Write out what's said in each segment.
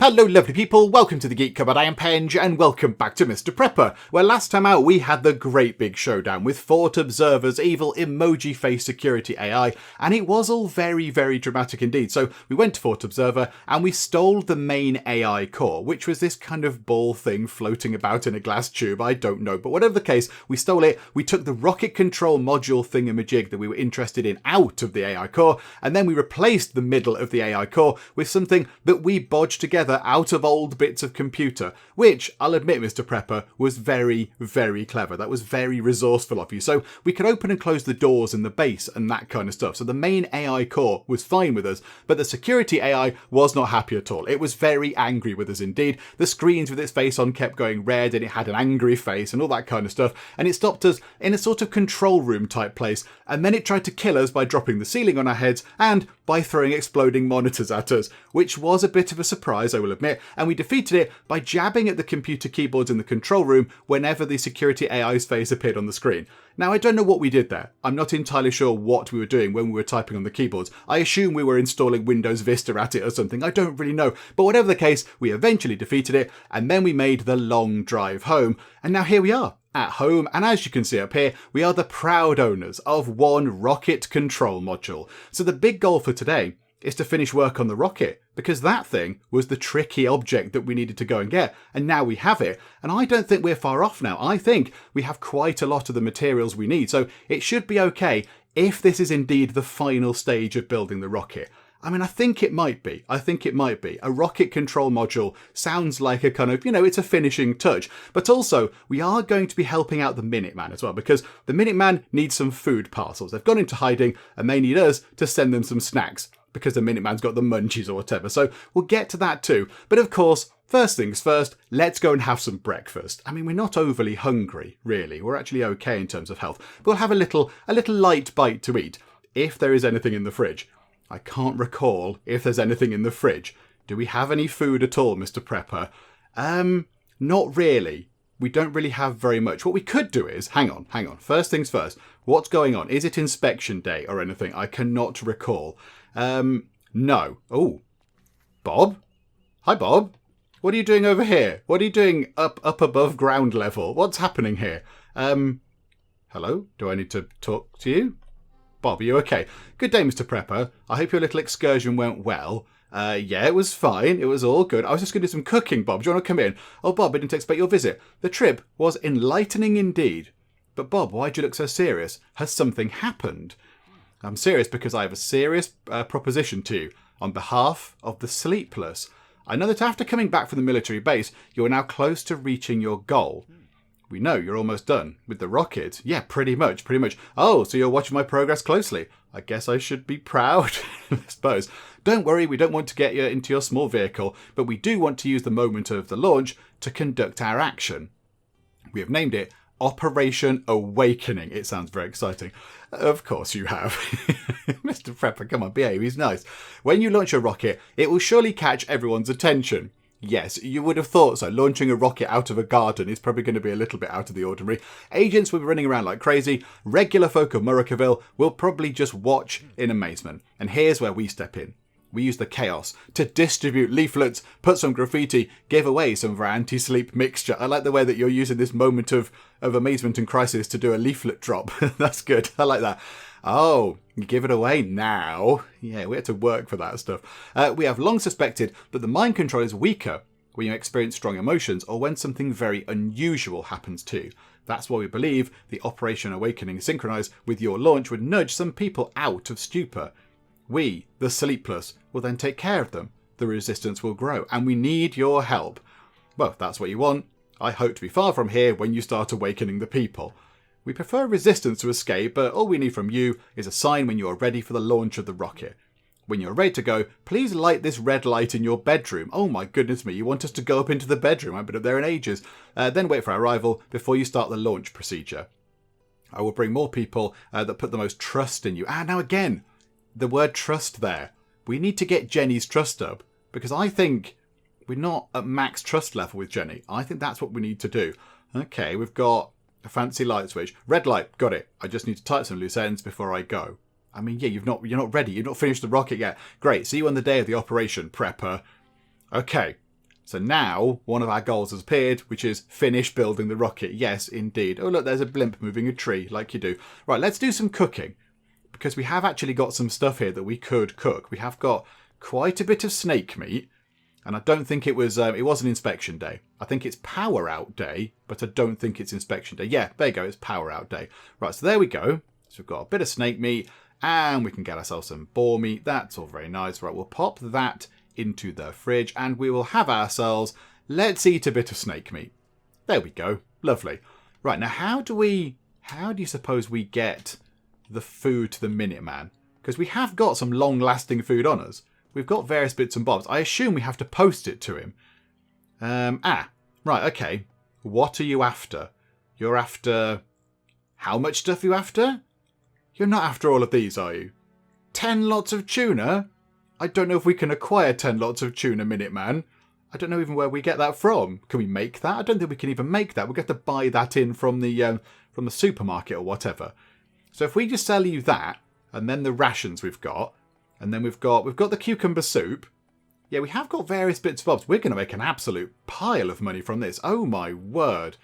Hello lovely people, welcome to the Geek Cupboard, I am Penge, and welcome back to Mr. Prepper, where last time out we had the great big showdown with Fort Observer's evil emoji face security AI, and it was all very, very dramatic indeed. So we went to Fort Observer and we stole the main AI core, which was this kind of ball thing floating about in a glass tube, I don't know, but whatever the case, we stole it, we took the rocket control module thingamajig that we were interested in out of the AI core, and then we replaced the middle of the AI core with something that we bodged together out of old bits of computer, which, I'll admit, Mr. Prepper, was very, very clever. That was very resourceful of you. So we could open and close the doors in the base and that kind of stuff. So the main AI core was fine with us, but the security AI was not happy at all. It was very angry with us indeed. The screens with its face on kept going red and it had an angry face and all that kind of stuff. And it stopped us in a sort of control room type place. And then it tried to kill us by dropping the ceiling on our heads and by throwing exploding monitors at us, which was a bit of a surprise, I will admit, and we defeated it by jabbing at the computer keyboards in the control room whenever the security AI's face appeared on the screen. Now, I don't know what we did there. I'm not entirely sure what we were doing when we were typing on the keyboards. I assume we were installing Windows Vista at it or something. I don't really know. But whatever the case, we eventually defeated it, and then we made the long drive home. And now here we are, at home, and as you can see up here, we are the proud owners of one rocket control module. So the big goal for today is to finish work on the rocket, because that thing was the tricky object that we needed to go and get, and now we have it, and I don't think we're far off now. I think we have quite a lot of the materials we need, so it should be okay if this is indeed the final stage of building the rocket. I mean, I think it might be. A rocket control module sounds like a kind of, it's a finishing touch. But also, we are going to be helping out the Minuteman as well, because the Minuteman needs some food parcels. They've gone into hiding and they need us to send them some snacks, because the Minuteman's got the munchies or whatever. So we'll get to that too. But of course, first things first, let's go and have some breakfast. I mean, we're not overly hungry, really. We're actually okay in terms of health. But we'll have a little light bite to eat, if there is anything in the fridge. I can't recall if there's anything in the fridge. Do we have any food at all, Mr. Prepper? Not really. We don't really have very much. What we could do is, hang on. First things first. What's going on? Is it inspection day or anything? I cannot recall. No. Oh, Bob? Hi, Bob. What are you doing over here? What are you doing up above ground level? What's happening here? Hello? Do I need to talk to you? Bob, are you okay? Good day, Mr. Prepper. I hope your little excursion went well. Yeah, it was fine. It was all good. I was just going to do some cooking, Bob. Do you want to come in? Oh, Bob, I didn't expect your visit. The trip was enlightening indeed. But Bob, why do you look so serious? Has something happened? I'm serious because I have a serious proposition to you on behalf of the sleepless. I know that after coming back from the military base, you are now close to reaching your goal. We know you're almost done with the rocket. Yeah, pretty much. Oh, so you're watching my progress closely. I guess I should be proud, I suppose. Don't worry, we don't want to get you into your small vehicle, but we do want to use the moment of the launch to conduct our action. We have named it Operation Awakening. It sounds very exciting. Of course you have. Mr. Prepper, come on, behave, he's nice. When you launch a rocket, it will surely catch everyone's attention. Yes, you would have thought so. Launching a rocket out of a garden is probably going to be a little bit out of the ordinary. Agents will be running around like crazy. Regular folk of Murricaville will probably just watch in amazement. And here's where we step in. We use the chaos to distribute leaflets, put some graffiti, give away some of our anti-sleep mixture. I like the way that you're using this moment of amazement and crisis to do a leaflet drop. That's good. I like that. Oh, you give it away now. Yeah, we had to work for that stuff. We have long suspected that the mind control is weaker when you experience strong emotions or when something very unusual happens too. That's why we believe the Operation Awakening synchronized with your launch would nudge some people out of stupor. We, the sleepless, will then take care of them. The resistance will grow, and we need your help. Well, if that's what you want, I hope to be far from here when you start awakening the people. We prefer resistance to escape, but all we need from you is a sign when you are ready for the launch of the rocket. When you're ready to go, please light this red light in your bedroom. Oh my goodness me, you want us to go up into the bedroom? I've been up there in ages. Then wait for our arrival before you start the launch procedure. I will bring more people that put the most trust in you. Now again, the word trust there. We need to get Jenny's trust up, because I think we're not at max trust level with Jenny. I think that's what we need to do. Okay, we've got a fancy light switch. Red light, got it. I just need to type some loose ends before I go. I mean, yeah, you're not ready. You've not finished the rocket yet. Great, see you on the day of the operation, Prepper. Okay, So now one of our goals has appeared, which is finish building the rocket. Yes, indeed. Oh, look, there's a blimp moving a tree like you do. Right, let's do some cooking, because we have actually got some stuff here that we could cook. We have got quite a bit of snake meat, and I don't think it was an inspection day. I think it's power out day, but I don't think it's inspection day. Yeah, there you go. It's power out day. Right, so there we go. So we've got a bit of snake meat, and we can get ourselves some boar meat. That's all very nice. Right, we'll pop that into the fridge, and we will have ourselves, let's eat a bit of snake meat. There we go. Lovely. Right, now how do you suppose we get the food to the Minuteman? Because we have got some long-lasting food on us. We've got various bits and bobs. I assume we have to post it to him. Right, okay. What are you after? You're after... How much stuff are you after? You're not after all of these, are you? 10 lots of tuna? I don't know if we can acquire 10 lots of tuna, Minuteman. I don't know even where we get that from. Can we make that? I don't think we can even make that. We'll have to buy that in from the supermarket or whatever. So if we just sell you that, and then the rations we've got, and then we've got the cucumber soup. Yeah, we have got various bits and bobs. We're going to make an absolute pile of money from this. Oh my word.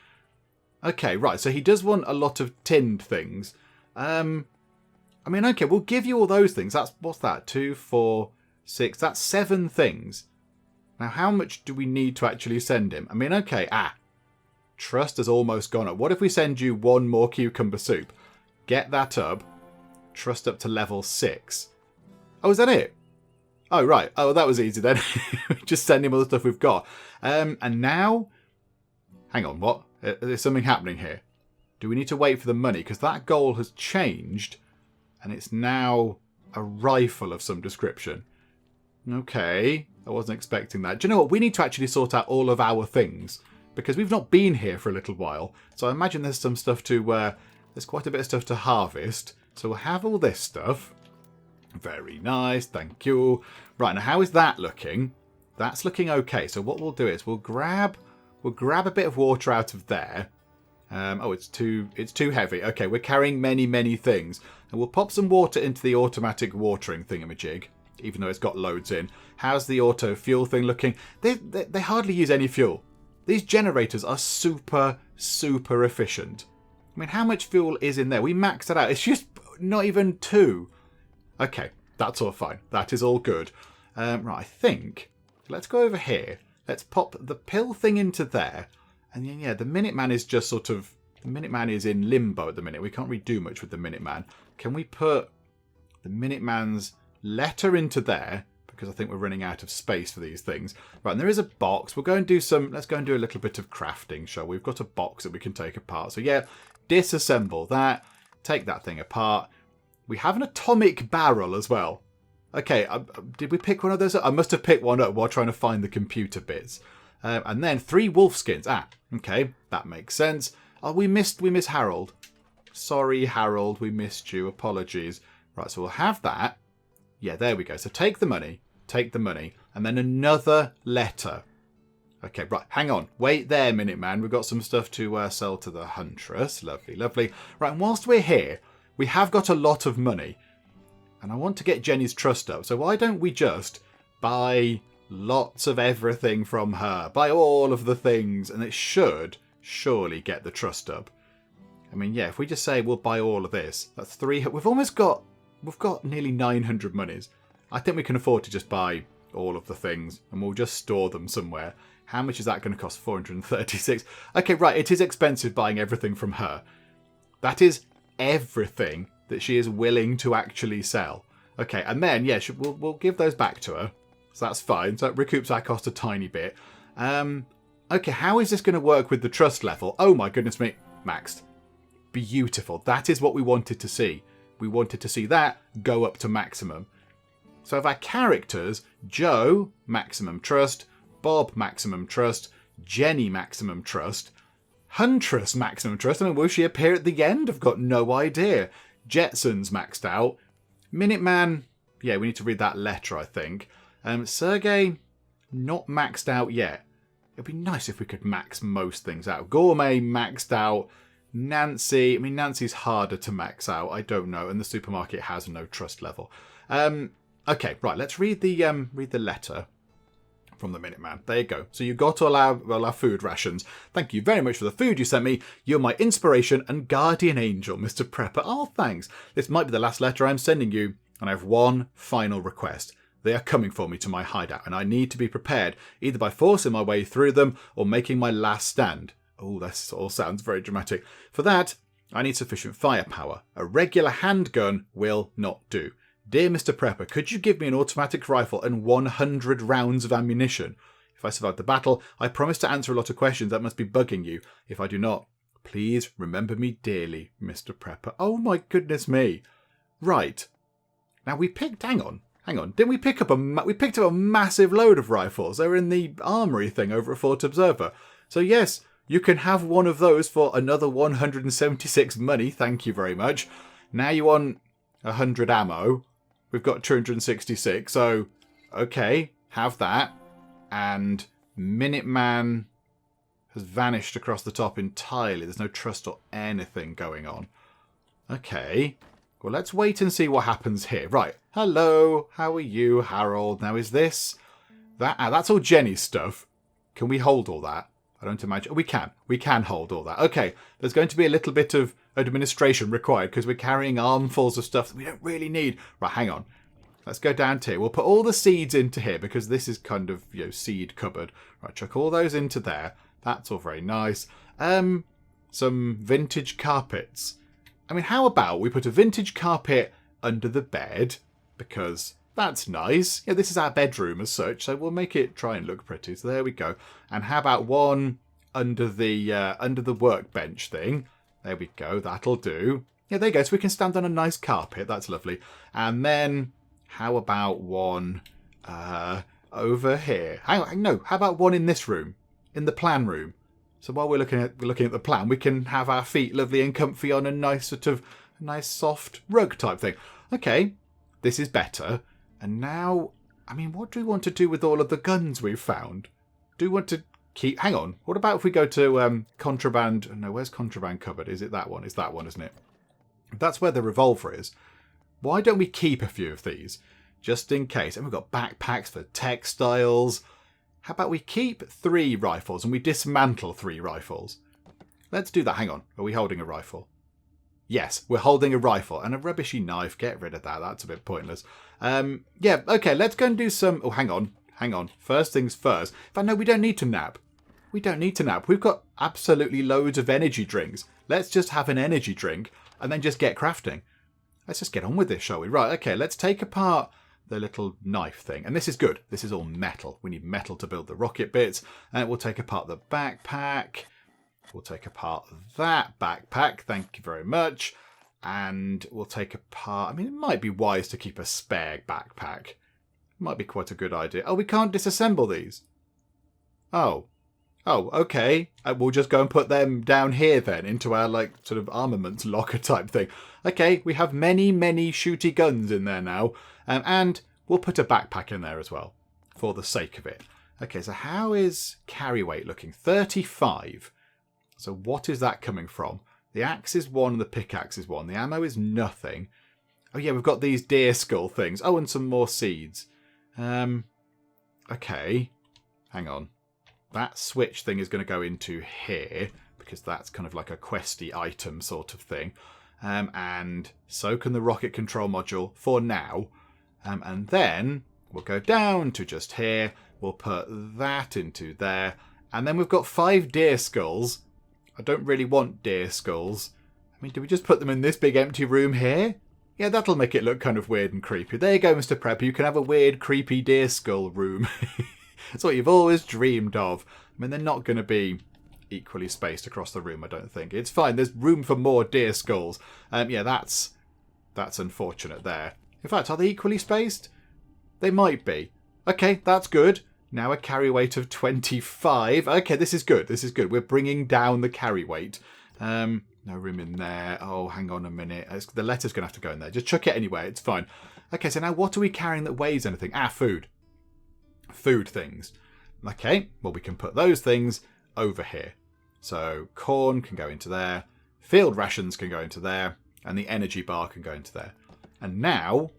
Okay, right. So he does want a lot of tinned things. I mean, okay, we'll give you all those things. What's that? 2, 4, 6. That's 7 things. Now, how much do we need to actually send him? I mean, okay. Trust has almost gone up. What if we send you 1 more cucumber soup? Get that up. Trust up to level 6. Oh, is that it? Oh, right. Oh, that was easy then. Just send him all the stuff we've got. And now... Hang on, what? There's something happening here. Do we need to wait for the money? Because that goal has changed. And it's now a rifle of some description. Okay. I wasn't expecting that. Do you know what? We need to actually sort out all of our things. Because we've not been here for a little while. So I imagine there's some stuff to... there's quite a bit of stuff to harvest. So we'll have all this stuff. Very nice, thank you. Right, now how is that looking? That's looking okay. So what we'll do is we'll grab a bit of water out of there. Oh, it's too heavy. Okay, we're carrying many things. And we'll pop some water into the automatic watering thingamajig, even though it's got loads in. How's the auto fuel thing looking? They hardly use any fuel. These generators are super efficient. I mean, how much fuel is in there? We maxed it out. It's just not even 2. Okay, that's all fine. That is all good. Right, I think... Let's go over here. Let's pop the pill thing into there. And then, yeah, the Minuteman is just sort of... The Minuteman is in limbo at the minute. We can't really do much with the Minuteman. Can we put the Minuteman's letter into there? Because I think we're running out of space for these things. Right, and there is a box. We'll go and do some... Let's go and do a little bit of crafting, shall we? We've got a box that we can take apart. So, yeah, disassemble that. Take that thing apart. We have an atomic barrel as well. Okay, did we pick one of those up? I must have picked one up while trying to find the computer bits. And then 3 wolf skins. Okay, that makes sense. Oh, we missed Harold. Sorry, Harold, we missed you. Apologies. Right, so we'll have that. Yeah, there we go. So take the money, and then another letter. Okay, right, hang on. Wait there, Minuteman. We've got some stuff to sell to the Huntress. Lovely, lovely. Right, and whilst we're here, we have got a lot of money. And I want to get Jenny's trust up. So why don't we just buy lots of everything from her? Buy all of the things. And it should surely get the trust up. I mean, yeah, if we just say we'll buy all of this. That's 3... We've got nearly 900 monies. I think we can afford to just buy all of the things. And we'll just store them somewhere. How much is that going to cost? 436. Okay, right. It is expensive buying everything from her. That is everything that she is willing to actually sell. Okay, and then, yeah, we'll give those back to her. So that's fine. So that recoups our cost a tiny bit. Okay, how is this going to work with the trust level? Oh my goodness me. Maxed. Beautiful. That is what we wanted to see. We wanted to see that go up to maximum. So of our characters, Joe, maximum trust. Bob, maximum trust. Jenny, maximum trust. Huntress, maximum trust. I mean, will she appear at the end? I've got no idea. Jetson's maxed out. Minuteman, yeah, we need to read that letter, I think. Sergey, not maxed out yet. It'd be nice if we could max most things out. Gourmet, maxed out. Nancy, I mean, Nancy's harder to max out. I don't know. And the supermarket has no trust level. Okay, right, let's read the letter from the Minuteman. There you go. So you got all our food rations. Thank you very much for the food you sent me. You're my inspiration and guardian angel, Mr. Prepper. Oh, thanks. This might be the last letter I'm sending you, and I have one final request. They are coming for me to my hideout, and I need to be prepared, either by forcing my way through them or making my last stand. Oh, this all sounds very dramatic. For that, I need sufficient firepower. A regular handgun will not do. Dear Mr. Prepper, could you give me an automatic rifle and 100 rounds of ammunition? If I survive the battle, I promise to answer a lot of questions that must be bugging you. If I do not, please remember me dearly, Mr. Prepper. Oh my goodness me. Right. Now we picked... Hang on. Didn't we pick up we picked up a massive load of rifles? They were in the armory thing over at Fort Observer. So yes, you can have one of those for another 176 money. Thank you very much. Now you want 100 ammo. We've got 266, so okay, have that. And Minuteman has vanished across the top entirely. There's no trust or anything going on. Okay, well, let's wait and see what happens here. Right, hello, how are you, Harold? Now, is this... that's all Jenny's stuff. Can we hold all that? I don't imagine... We can hold all that. Okay, there's going to be a little bit of administration required because we're carrying armfuls of stuff that we don't really need. Right, hang on. Let's go down to here. We'll put all the seeds into here because this is kind of, seed cupboard. Right, chuck all those into there. That's all very nice. Some vintage carpets. I mean, how about we put a vintage carpet under the bed? Because that's nice. Yeah, this is our bedroom as such, so we'll make it try and look pretty. So there we go. And how about one under the workbench thing? There we go. That'll do. Yeah, there you go. So we can stand on a nice carpet. That's lovely. And then how about one over here? Hang on. No, how about one in this room? In the plan room. So while we're looking at the plan, we can have our feet lovely and comfy on a nice nice soft rug type thing. Okay, this is better. And now, I mean, what do we want to do with all of the guns we've found? Do we want to keep... Hang on. What about if we go to contraband... No, where's contraband cupboard? Is it that one? It's that one, isn't it? That's where the revolver is. Why don't we keep a few of these? Just in case. And we've got backpacks for textiles. How about we keep 3 rifles and we dismantle 3 rifles? Let's do that. Hang on. Are we holding a rifle? Yes, we're holding a rifle. And a rubbishy knife. Get rid of that. That's a bit pointless. Yeah, okay. Let's go and do some... Oh, hang on. First things first. In fact, no, we don't need to nap. We've got absolutely loads of energy drinks. Let's just have an energy drink and then just get crafting. Let's just get on with this, shall we? Right, okay, let's take apart the little knife thing. And this is good. This is all metal. We need metal to build the rocket bits. And we'll take apart the backpack. We'll take apart that backpack. Thank you very much. And we'll take apart... I mean, it might be wise to keep a spare backpack. Might be quite a good idea. Oh, we can't disassemble these. Oh, okay. We'll just go and put them down here then into our sort of armaments locker type thing. Okay, we have many shooty guns in there now. And we'll put a backpack in there as well for the sake of it. Okay, so how is carry weight looking? 35. So what is that coming from? The axe is 1 and the pickaxe is 1. The ammo is nothing. Oh yeah, we've got these deer skull things. Oh, and some more seeds. Okay. Hang on. That switch thing is going to go into here because that's kind of like a questy item sort of thing. And so can the rocket control module for now. And then we'll go down to just here. We'll put that into there. And then we've got 5 deer skulls. I don't really want deer skulls. I mean, do we just put them in this big empty room here? Yeah, that'll make it look kind of weird and creepy. There you go, Mr. Prepper. You can have a weird, creepy deer skull room. That's what you've always dreamed of. I mean, they're not going to be equally spaced across the room, I don't think. It's fine. There's room for more deer skulls. Yeah, that's unfortunate there. In fact, are they equally spaced? They might be. Okay, that's good. Now a carry weight of 25. Okay, this is good. This is good. We're bringing down the carry weight. No room in there. Oh, hang on a minute. The letter's going to have to go in there. Just chuck it anyway. It's fine. Okay, so now what are we carrying that weighs anything? Food. Food things. Okay, well, we can put those things over here. So corn can go into there. Field rations can go into there. And the energy bar can go into there. And now,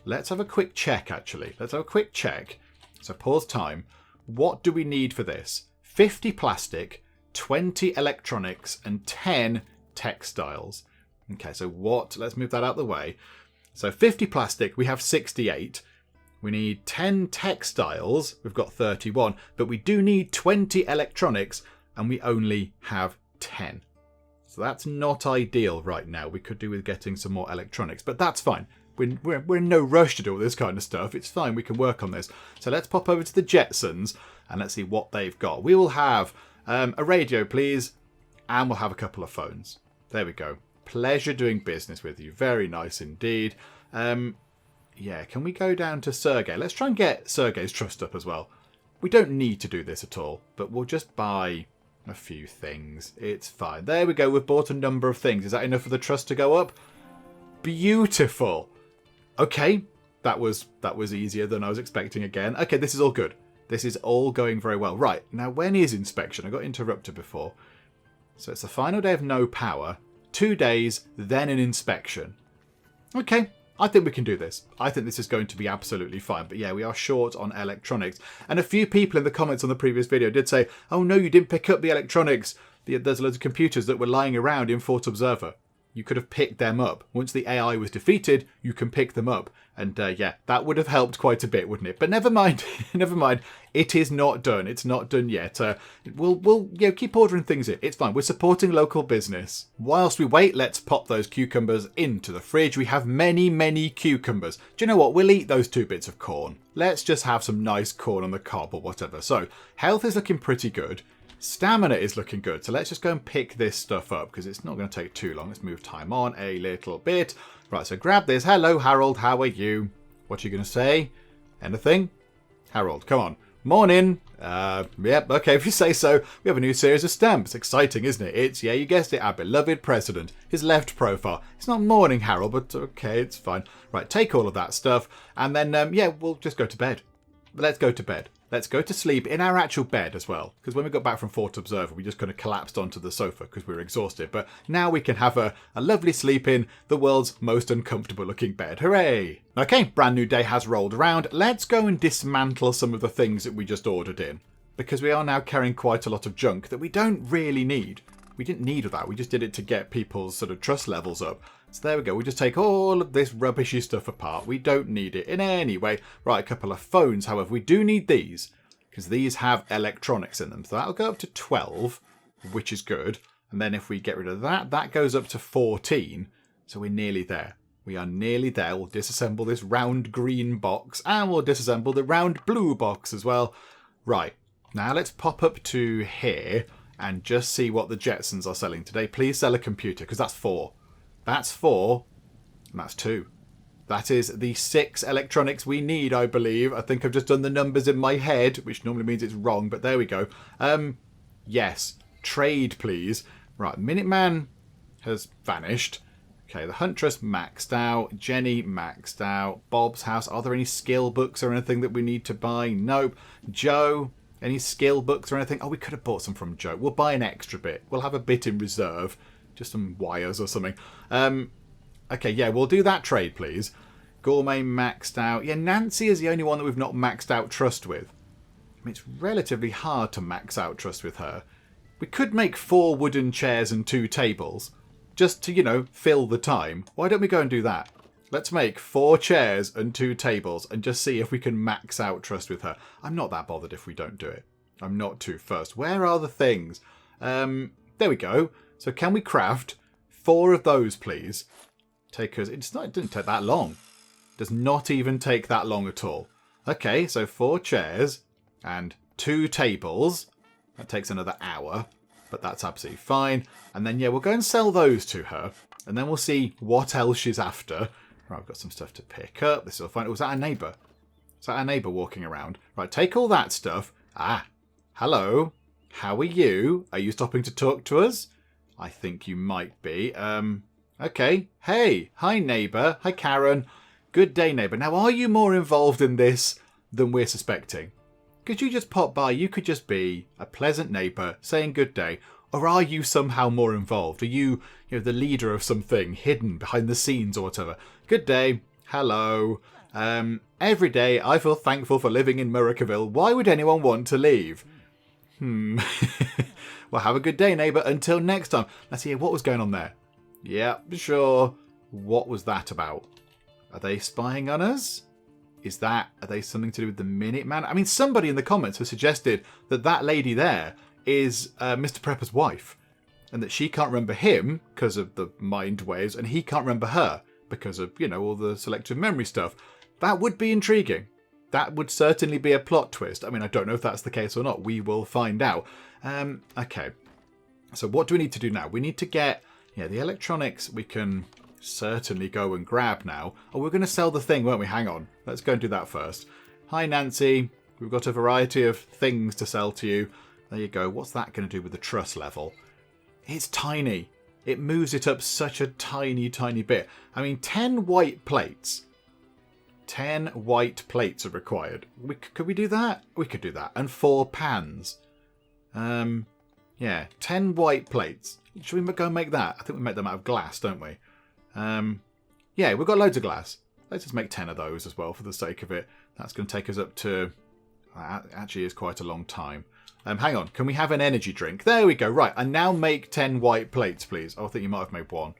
let's have a quick check, actually. Let's have a quick check. So pause time. what do we need for this? 50 plastic, 20 electronics, and 10 textiles. Okay, so what? Let's move that out of the way. So 50 plastic, we have 68. We need 10 textiles, we've got 31. But we do need 20 electronics, and we only have 10. So that's not ideal right now. We could do with getting some more electronics, but that's fine. We're in no rush to do all this kind of stuff. It's fine, we can work on this. So let's pop over to the Jetsons, and let's see what they've got. We will have a radio, please, and we'll have a couple of phones. There we go. Pleasure doing business with you. Very nice indeed. Yeah, can we go down to Sergey? Let's try and get Sergey's trust up as well. We don't need to do this at all, but we'll just buy a few things. It's fine. There we go. We've bought a number of things. Is that enough for the trust to go up? Beautiful. Okay, that was easier than I was expecting again. Okay, this is all good. This is all going very well. Right, now when is inspection? I got interrupted before. So it's the final day of no power, 2 days, then an inspection. Okay, I think we can do this. I think this is going to be absolutely fine. But yeah, we are short on electronics. And a few people in the comments on the previous video did say, oh no, you didn't pick up the electronics. There's loads of computers that were lying around in Fort Observer. You could have picked them up. Once the AI was defeated, you can pick them up. And yeah, that would have helped quite a bit, wouldn't it? But never mind. Never mind. It is not done. It's not done yet. We'll keep ordering things in. It's fine. We're supporting local business. Whilst we wait, let's pop those cucumbers into the fridge. We have many, many cucumbers. Do you know what? We'll eat those 2 bits of corn. Let's just have some nice corn on the cob or whatever. So health is looking pretty good. Stamina is looking good, so let's just go and pick this stuff up because it's not going to take too long. Let's move time on a little bit. Right, so grab this. Hello, Harold. How are you? What are you going to say? Anything? Harold, come on. Morning. Yep, okay, if you say so. We have a new series of stamps. Exciting, isn't it? It's, yeah, you guessed it, our beloved president. His left profile. It's not morning, Harold, but okay, it's fine. Right, take all of that stuff, and then, yeah, we'll just go to bed. Let's go to bed. Let's go to sleep in our actual bed as well. Because when we got back from Fort Observer, we just kind of collapsed onto the sofa because we were exhausted. But now we can have a lovely sleep in the world's most uncomfortable looking bed. Hooray! Okay, brand new day has rolled around. Let's go and dismantle some of the things that we just ordered in. Because we are now carrying quite a lot of junk that we don't really need. We didn't need that. We just did it to get people's sort of trust levels up. So there we go. We just take all of this rubbishy stuff apart. We don't need it in any way. Right, a couple of phones, however. We do need these because these have electronics in them. So that'll go up to 12, which is good. And then if we get rid of that, that goes up to 14. So we're nearly there. We are nearly there. We'll disassemble this round green box and we'll disassemble the round blue box as well. Right, now let's pop up to here and just see what the Jetsons are selling today. Please sell a computer because that's 4. That's 4, and that's 2. That is the 6 electronics we need, I believe. I think I've just done the numbers in my head, which normally means it's wrong, but there we go. Yes, trade, please. Right, Minuteman has vanished. Okay, the Huntress maxed out. Jenny maxed out. Bob's house. Are there any skill books or anything that we need to buy? Nope. Joe, any skill books or anything? Oh, we could have bought some from Joe. We'll buy an extra bit. We'll have a bit in reserve. Just some wires or something. Okay, yeah, we'll do that trade, please. Gourmet maxed out. Yeah, Nancy is the only one that we've not maxed out trust with. I mean, it's relatively hard to max out trust with her. We could make 4 wooden chairs and 2 tables. Just to, you know, fill the time. Why don't we go and do that? Let's make 4 chairs and 2 tables and just see if we can max out trust with her. I'm not that bothered if we don't do it. I'm not too fussed. Where are the things? There we go. So can we craft 4 of those, please? It didn't take that long. It does not even take that long at all. Okay, so 4 chairs and 2 tables. That takes another hour, but that's absolutely fine. And then, yeah, we'll go and sell those to her. And then we'll see what else she's after. Right, I've got some stuff to pick up. This will fine. Was that our neighbour? Is that our neighbour walking around? Right, take all that stuff. Ah, hello. How are you? Are you stopping to talk to us? I think you might be. Okay. Hey. Hi, neighbour. Hi, Karen. Good day, neighbour. Now, are you more involved in this than we're suspecting? Could you just pop by? You could just be a pleasant neighbour saying good day. Or are you somehow more involved? Are you, the leader of something hidden behind the scenes or whatever? Good day. Hello. Every day I feel thankful for living in Murricaville. Why would anyone want to leave? Well, have a good day, neighbour. Until next time. Let's hear what was going on there. Yeah, sure. What was that about? Are they spying on us? Are they something to do with the Minuteman? I mean, somebody in the comments has suggested that lady there is Mr. Prepper's wife. And that she can't remember him because of the mind waves, and he can't remember her because of, all the selective memory stuff. That would be intriguing. That would certainly be a plot twist. I mean, I don't know if that's the case or not. We will find out. Okay. So what do we need to do now? We need to get... Yeah, the electronics we can certainly go and grab now. Oh, we're going to sell the thing, won't we? Hang on. Let's go and do that first. Hi, Nancy. We've got a variety of things to sell to you. There you go. What's that going to do with the trust level? It's tiny. It moves it up such a tiny, tiny bit. I mean, 10 white plates. 10 white plates are required. Could we do that? We could do that. And 4 pans. Yeah, 10 white plates. Should we go and make that? I think we make them out of glass, don't we? Yeah, we've got loads of glass. Let's just make 10 of those as well for the sake of it. That's going to take us up to... That actually is quite a long time. Hang on, can we have an energy drink? There we go, right. And now make 10 white plates, please. Oh, I think you might have made 1.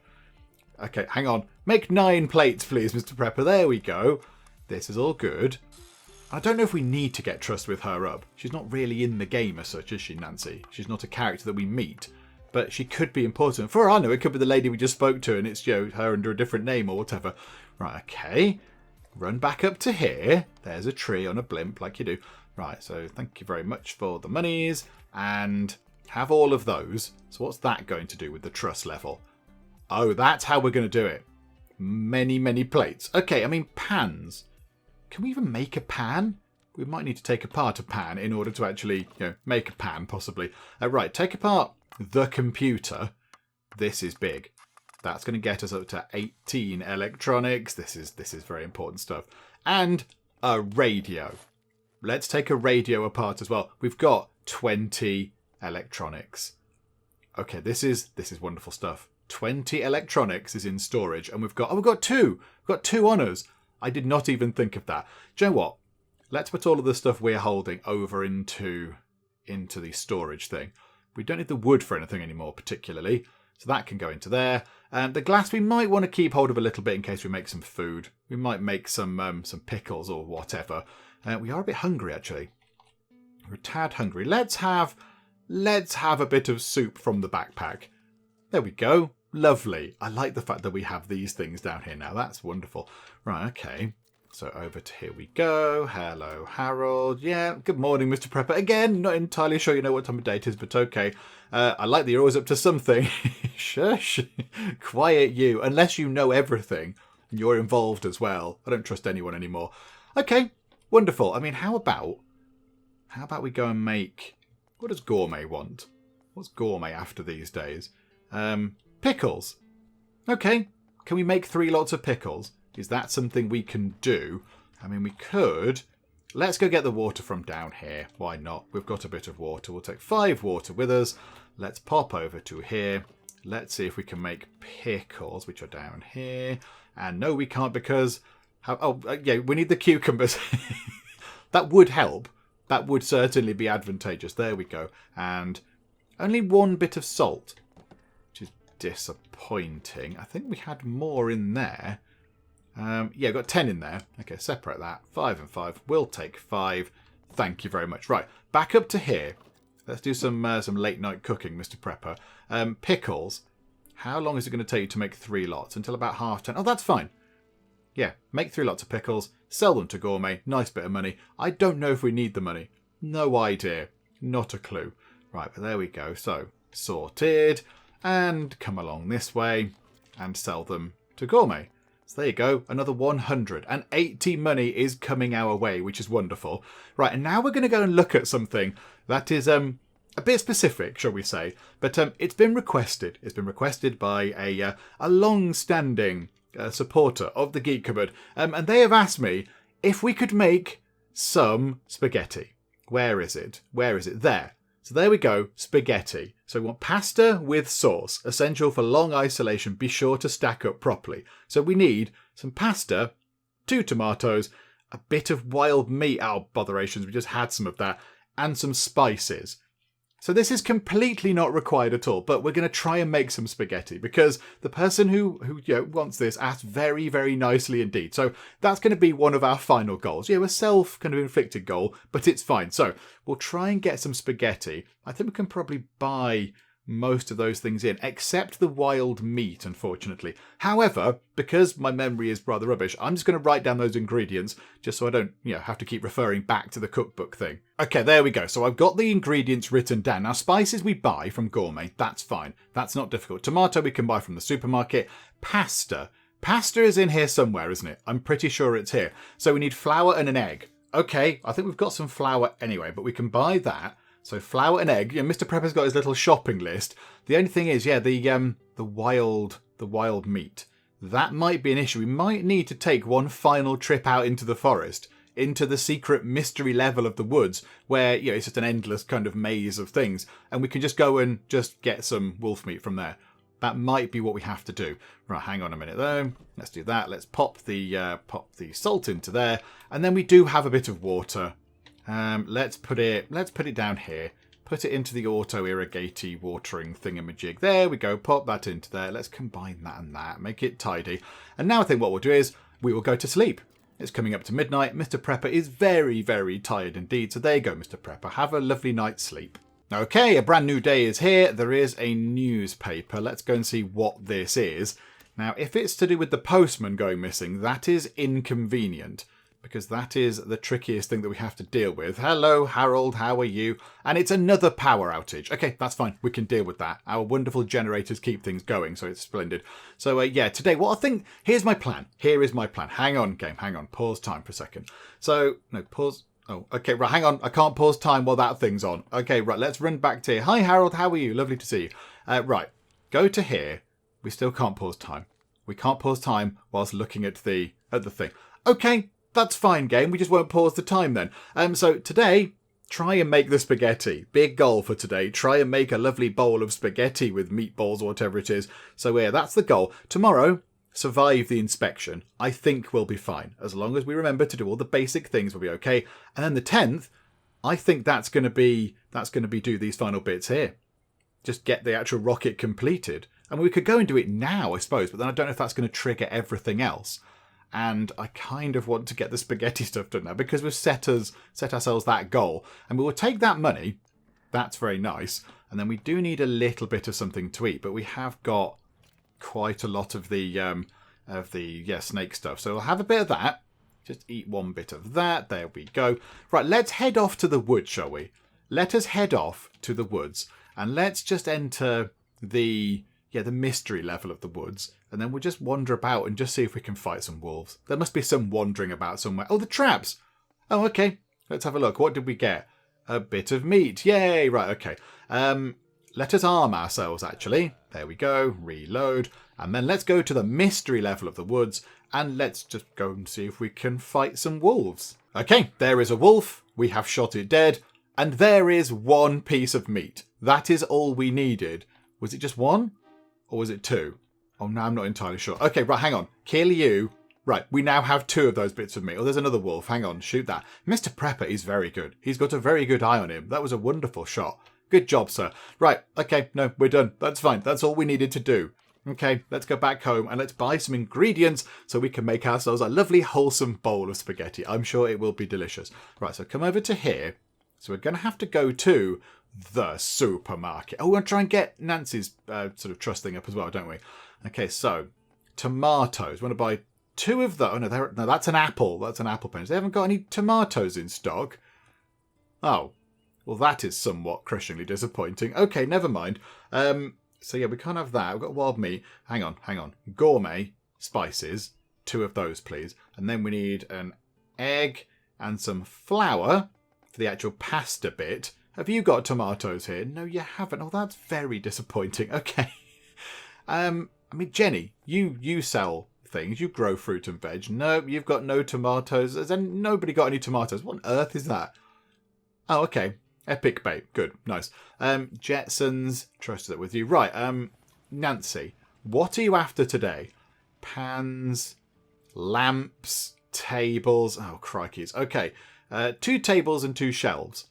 Okay, hang on. Make 9 plates, please, Mr. Prepper. There we go. This is all good. I don't know if we need to get trust with her up. She's not really in the game as such, is she, Nancy? She's not a character that we meet. But she could be important. For all I know, it could be the lady we just spoke to and it's, her under a different name or whatever. Right, okay. Run back up to here. There's a tree on a blimp like you do. Right, so thank you very much for the monies, and have all of those. So what's that going to do with the trust level? Oh, that's how we're going to do it. Many, many plates. Okay, I mean, pans. Can we even make a pan? We might need to take apart a pan in order to actually, make a pan, possibly. Right, take apart the computer. This is big. That's going to get us up to 18 electronics. This is very important stuff. And a radio. Let's take a radio apart as well. We've got 20 electronics. Okay, this is wonderful stuff. 20 electronics is in storage, and we've got 2. We've got 2 on us. I did not even think of that. Do you know what? Let's put all of the stuff we're holding over into the storage thing. We don't need the wood for anything anymore, particularly. So that can go into there. The glass we might want to keep hold of a little bit in case we make some food. We might make some pickles or whatever. We are a bit hungry, actually. We're a tad hungry. Let's have a bit of soup from the backpack. There we go. Lovely. I like the fact that we have these things down here now. That's wonderful. Right, okay. So over to here we go. Hello, Harold. Yeah, good morning, Mr. Prepper. Again, not entirely sure you know what time of day it is, but okay. I like that you're always up to something. Shush. Quiet you. Unless you know everything and you're involved as well. I don't trust anyone anymore. Okay, wonderful. I mean, how about we go and make... What does Gourmet want? What's Gourmet after these days? Pickles. Okay. Can we make 3 lots of pickles? Is that something we can do? I mean, we could. Let's go get the water from down here. Why not? We've got a bit of water. We'll take 5 water with us. Let's pop over to here. Let's see if we can make pickles, which are down here. And no, we can't because... yeah, we need the cucumbers. That would help. That would certainly be advantageous. There we go. And only 1 bit of salt, which is disappointing. I think we had more in there. Yeah, got 10 in there. Okay, separate that. 5 and 5. We'll take 5. Thank you very much. Right, back up to here. Let's do some late night cooking, Mr. Prepper. Pickles. How long is it going to take you to make 3 lots? Until about 10:30. Oh, that's fine. Yeah, make 3 lots of pickles. Sell them to Gourmet. Nice bit of money. I don't know if we need the money. No idea. Not a clue. Right, but there we go. So, sorted. And come along this way and sell them to Gourmet. So there you go, another 180 money is coming our way, which is wonderful. Right, and now we're going to go and look at something that is a bit specific, shall we say. But it's been requested. It's been requested by a long-standing supporter of the Geek Cupboard. And they have asked me if we could make some spaghetti. Where is it? Where is it? There. So there we go, spaghetti. So we want pasta with sauce, essential for long isolation. Be sure to stack up properly. So we need some pasta 2 tomatoes, a bit of wild meat. Oh, botherations, we just had some of that. And some spices. So this is completely not required at all, but we're going to try and make some spaghetti because the person who wants this asked very, very nicely indeed. So that's going to be one of our final goals. A self kind of inflicted goal, but it's fine. So we'll try and get some spaghetti. I think we can probably buy most of those things in, except the wild meat, unfortunately. However, because my memory is rather rubbish, I'm just going to write down those ingredients just so I don't, have to keep referring back to the cookbook thing. Okay, there we go. So I've got the ingredients written down. Now, spices we buy from Gourmet, that's fine. That's not difficult. Tomato we can buy from the supermarket. Pasta. Pasta is in here somewhere, isn't it? I'm pretty sure it's here. So we need flour and an egg. Okay, I think we've got some flour anyway, but we can buy that. So flour and egg. Mr. Prepper's got his little shopping list. The only thing is, the wild meat. That might be an issue. We might need to take one final trip out into the forest, into the secret mystery level of the woods, where it's just an endless kind of maze of things, and we can just go and just get some wolf meat from there. That might be what we have to do. Right, hang on a minute though. Let's do that. Let's pop the salt into there, and then we do have a bit of water. Let's put it down here. Put it into the auto-irrigatey watering thingamajig. There we go. Pop that into there. Let's combine that and that. Make it tidy. And now I think what we'll do is we will go to sleep. It's coming up to midnight. Mr. Prepper is very, very tired indeed. So there you go, Mr. Prepper. Have a lovely night's sleep. Okay, a brand new day is here. There is a newspaper. Let's go and see what this is. Now, if it's to do with the postman going missing, that is inconvenient, because that is the trickiest thing that we have to deal with. Hello, Harold, how are you? And it's another power outage. Okay, that's fine. We can deal with that. Our wonderful generators keep things going, so it's splendid. So, today, here's my plan. Here is my plan. Hang on, game, hang on. Pause time for a second. So, no, pause. Oh, okay, right, hang on. I can't pause time while that thing's on. Okay, right, let's run back to here. Hi, Harold, how are you? Lovely to see you. Right, go to here. We still can't pause time. We can't pause time whilst looking at the thing. Okay. That's fine, game. We just won't pause the time then. So today, try and make the spaghetti. Big goal for today. Try and make a lovely bowl of spaghetti with meatballs or whatever it is. So that's the goal. Tomorrow, survive the inspection. I think we'll be fine. As long as we remember to do all the basic things, we'll be okay. And then the 10th, I think that's going to be do these final bits here. Just get the actual rocket completed. I mean, we could go and do it now, I suppose, but then I don't know if that's going to trigger everything else. And I kind of want to get the spaghetti stuff done now because we've set ourselves that goal. And we will take that money. That's very nice. And then we do need a little bit of something to eat. But we have got quite a lot of the snake stuff. So we'll have a bit of that. Just eat one bit of that. There we go. Right, let's head off to the woods, shall we? Let us head off to the woods. And let's just enter the mystery level of the woods. And then we'll just wander about and just see if we can fight some wolves. There must be some wandering about somewhere. Oh, the traps. Oh, okay. Let's have a look. What did we get? A bit of meat. Yay. Right, okay. Let us arm ourselves, actually. There we go. Reload. And then let's go to the mystery level of the woods. And let's just go and see if we can fight some wolves. Okay, there is a wolf. We have shot it dead. And there is one piece of meat. That is all we needed. Was it just one? Or was it two? Oh, no, I'm not entirely sure. Okay, right, hang on. Kill you. Right, we now have 2 of those bits of meat. Oh, there's another wolf. Hang on, shoot that. Mr. Prepper is very good. He's got a very good eye on him. That was a wonderful shot. Good job, sir. Right, okay, no, we're done. That's fine. That's all we needed to do. Okay, let's go back home and let's buy some ingredients so we can make ourselves a lovely, wholesome bowl of spaghetti. I'm sure it will be delicious. Right, so come over to here. So we're going to have to go to the supermarket. Oh, we're going to try and get Nancy's sort of trust thing up as well, don't we? Okay, so tomatoes. We want to buy 2 of those. Oh, no, that's an apple. That's an apple pen. They haven't got any tomatoes in stock. Oh, well, that is somewhat crushingly disappointing. Okay, never mind. So, we can't have that. We've got wild meat. Hang on. Gourmet spices. 2 of those, please. And then we need an egg and some flour for the actual pasta bit. Have you got tomatoes here? No, you haven't. Oh, that's very disappointing. Okay. Jenny, you sell things. You grow fruit and veg. No, you've got no tomatoes. Has nobody got any tomatoes? What on earth is that? Oh, okay. Epic bait. Good. Nice. Jetsons. Trusted it with you. Right. Nancy, what are you after today? Pans, lamps, tables. Oh, crikeys. Okay, 2 tables and 2 shelves.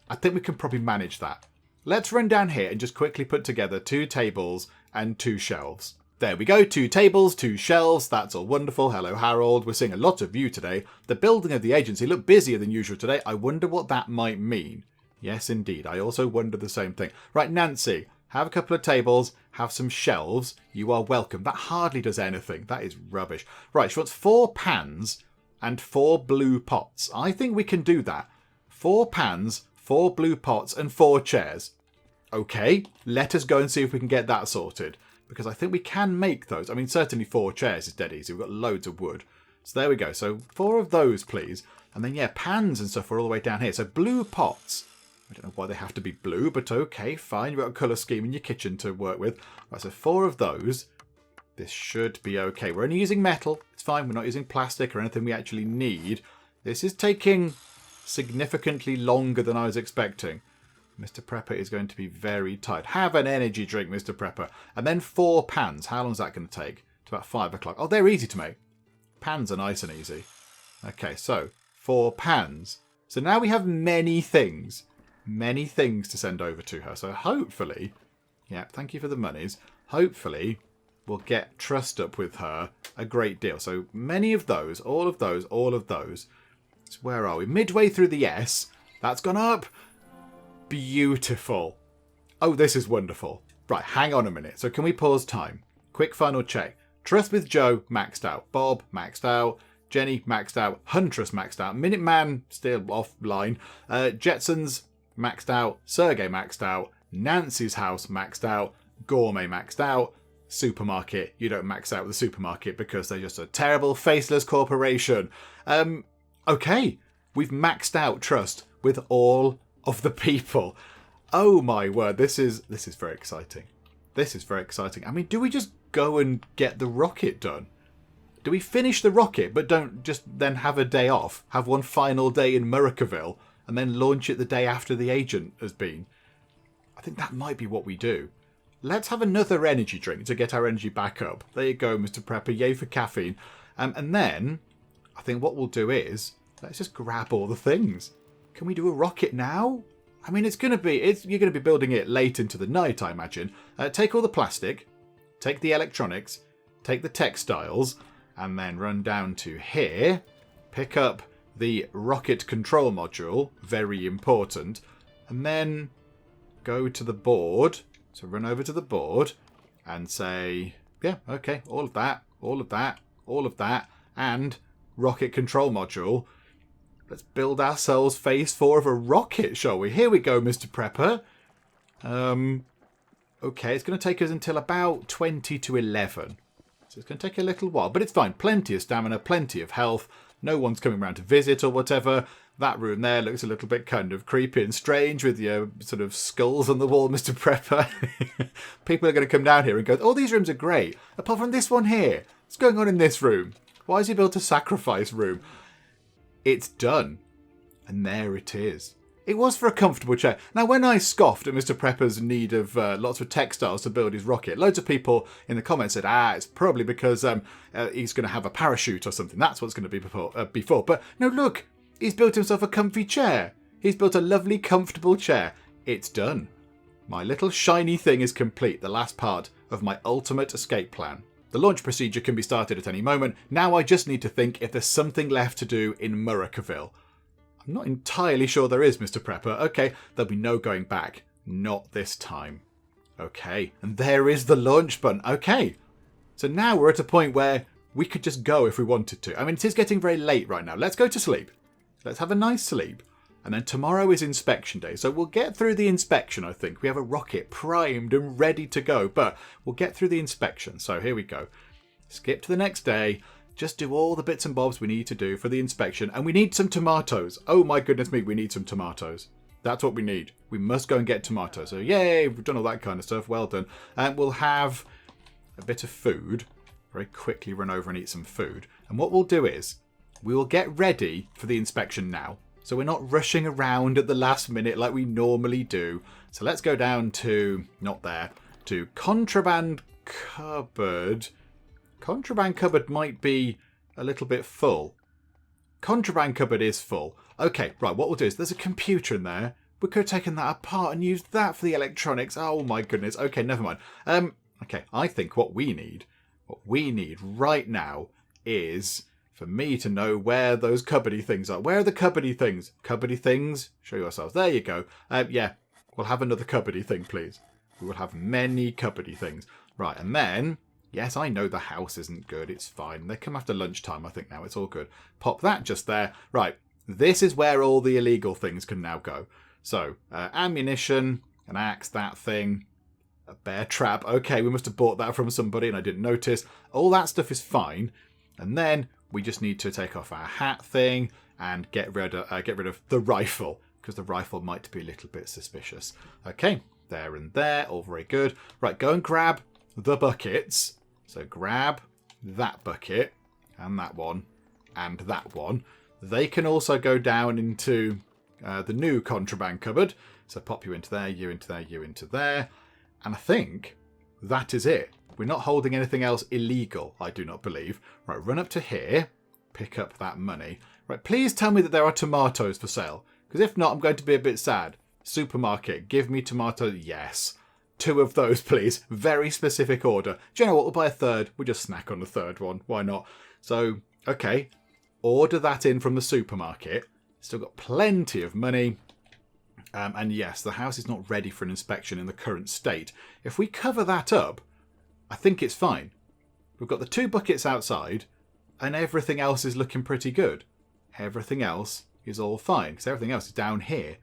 I think we can probably manage that. Let's run down here and just quickly put together 2 tables and 2 shelves. There we go, 2 tables, 2 shelves. That's all wonderful. Hello, Harold. We're seeing a lot of you today. The building of the agency looked busier than usual today. I wonder what that might mean. Yes, indeed. I also wonder the same thing. Right, Nancy, have a couple of tables, have some shelves. You are welcome. That hardly does anything. That is rubbish. Right, she wants 4 pans and 4 blue pots. I think we can do that. 4 pans, 4 blue pots and 4 chairs. Okay, let us go and see if we can get that sorted. Because I think we can make those. I mean, certainly 4 chairs is dead easy. We've got loads of wood. So there we go. So 4 of those, please. And then, yeah, pans and stuff are all the way down here. So blue pots. I don't know why they have to be blue, but okay, fine. You've got a colour scheme in your kitchen to work with. Right, so 4 of those. This should be okay. We're only using metal. It's fine. We're not using plastic or anything we actually need. This is taking significantly longer than I was expecting. Mr. Prepper is going to be very tight. Have an energy drink, Mr. Prepper. And then 4 pans. How long is that going to take? It's about 5 o'clock. Oh, they're easy to make. Pans are nice and easy. Okay, so 4 pans. So now we have many things. Many things to send over to her. So hopefully, yeah, thank you for the monies. Hopefully, we'll get trust up with her a great deal. So many of those, all of those, all of those. So where are we? Midway through the S. That's gone up. Beautiful. Oh, this is wonderful. Right, hang on a minute. So can we pause time? Quick final check. Trust with Joe, maxed out. Bob, maxed out. Jenny, maxed out. Huntress, maxed out. Minuteman, still offline. Jetsons, maxed out. Sergey, maxed out. Nancy's house, maxed out. Gourmet, maxed out. Supermarket. You don't max out the supermarket because they're just a terrible, faceless corporation. Okay. We've maxed out trust with all of the people. Oh my word, this is very exciting. This is very exciting. I mean, do we just go and get the rocket done? Do we finish the rocket but don't just then have a day off, have one final day in Murricaville, and then launch it the day after the agent has been? I think that might be what we do. Let's have another energy drink to get our energy back up. There you go, Mr. Prepper. Yay for caffeine. And then I think what we'll do is let's just grab all the things. Can we do a rocket now? I mean, you're going to be building it late into the night, I imagine. Take all the plastic, take the electronics, take the textiles, and then run down to here. Pick up the rocket control module, very important. And then go to the board. So run over to the board and say, yeah, okay, all of that, all of that, all of that, and rocket control module. Let's build ourselves phase 4 of a rocket, shall we? Here we go, Mr. Prepper. Okay, it's going to take us until about 20 to 11. So it's going to take a little while, but it's fine. Plenty of stamina, plenty of health. No one's coming around to visit or whatever. That room there looks a little bit kind of creepy and strange with your sort of skulls on the wall, Mr. Prepper. People are going to come down here and go, oh, these rooms are great. Apart from this one here. What's going on in this room? Why has he built a sacrifice room? It's done. And there it is. It was for a comfortable chair. Now, when I scoffed at Mr. Prepper's need of lots of textiles to build his rocket, loads of people in the comments said, it's probably because he's going to have a parachute or something. That's what's going to be before. But no, look, he's built himself a comfy chair. He's built a lovely, comfortable chair. It's done. My little shiny thing is complete. The last part of my ultimate escape plan. The launch procedure can be started at any moment. Now I just need to think if there's something left to do in Murricaville. I'm not entirely sure there is, Mr. Prepper. Okay, there'll be no going back. Not this time. Okay, and there is the launch button. Okay, so now we're at a point where we could just go if we wanted to. I mean, it is getting very late right now. Let's go to sleep. Let's have a nice sleep. And then tomorrow is inspection day. So we'll get through the inspection, I think. We have a rocket primed and ready to go. But we'll get through the inspection. So here we go. Skip to the next day. Just do all the bits and bobs we need to do for the inspection. And we need some tomatoes. Oh my goodness me, we need some tomatoes. That's what we need. We must go and get tomatoes. So yay, we've done all that kind of stuff. Well done. And we'll have a bit of food. Very quickly run over and eat some food. And what we'll do is we will get ready for the inspection now. So we're not rushing around at the last minute like we normally do. So let's go down to, not there, to contraband cupboard. Contraband cupboard might be a little bit full. Contraband cupboard is full. Okay, right, what we'll do is there's a computer in there. We could have taken that apart and used that for the electronics. Oh my goodness. Okay, never mind. Okay, I think what we need right now is for me to know where those cupboardy things are. Where are the cupboardy things? Cupboardy things? Show yourselves. There you go. Yeah, we'll have another cupboardy thing, please. We will have many cupboardy things. Right, and then, yes, I know the house isn't good. It's fine. They come after lunchtime, I think now. It's all good. Pop that just there. Right, this is where all the illegal things can now go. So, ammunition, an axe, that thing, a bear trap. Okay, we must have bought that from somebody and I didn't notice. All that stuff is fine. And then we just need to take off our hat thing and get rid of the rifle, because the rifle might be a little bit suspicious. Okay, there and there, all very good. Right, go and grab the buckets. So grab that bucket and that one and that one. They can also go down into the new contraband cupboard. So pop you into there, you into there, you into there. And I think that is it. We're not holding anything else illegal, I do not believe. Right, run up to here, pick up that money. Right, please tell me that there are tomatoes for sale, because if not, I'm going to be a bit sad. Supermarket, give me tomatoes. Yes. 2 of those, please. Very specific order. Do you know what? We'll buy a third. We'll just snack on the third one. Why not? So, okay. Order that in from the supermarket. Still got plenty of money. And yes, the house is not ready for an inspection in the current state. If we cover that up, I think it's fine. We've got the 2 buckets outside, and everything else is looking pretty good. Everything else is all fine, because everything else is down here.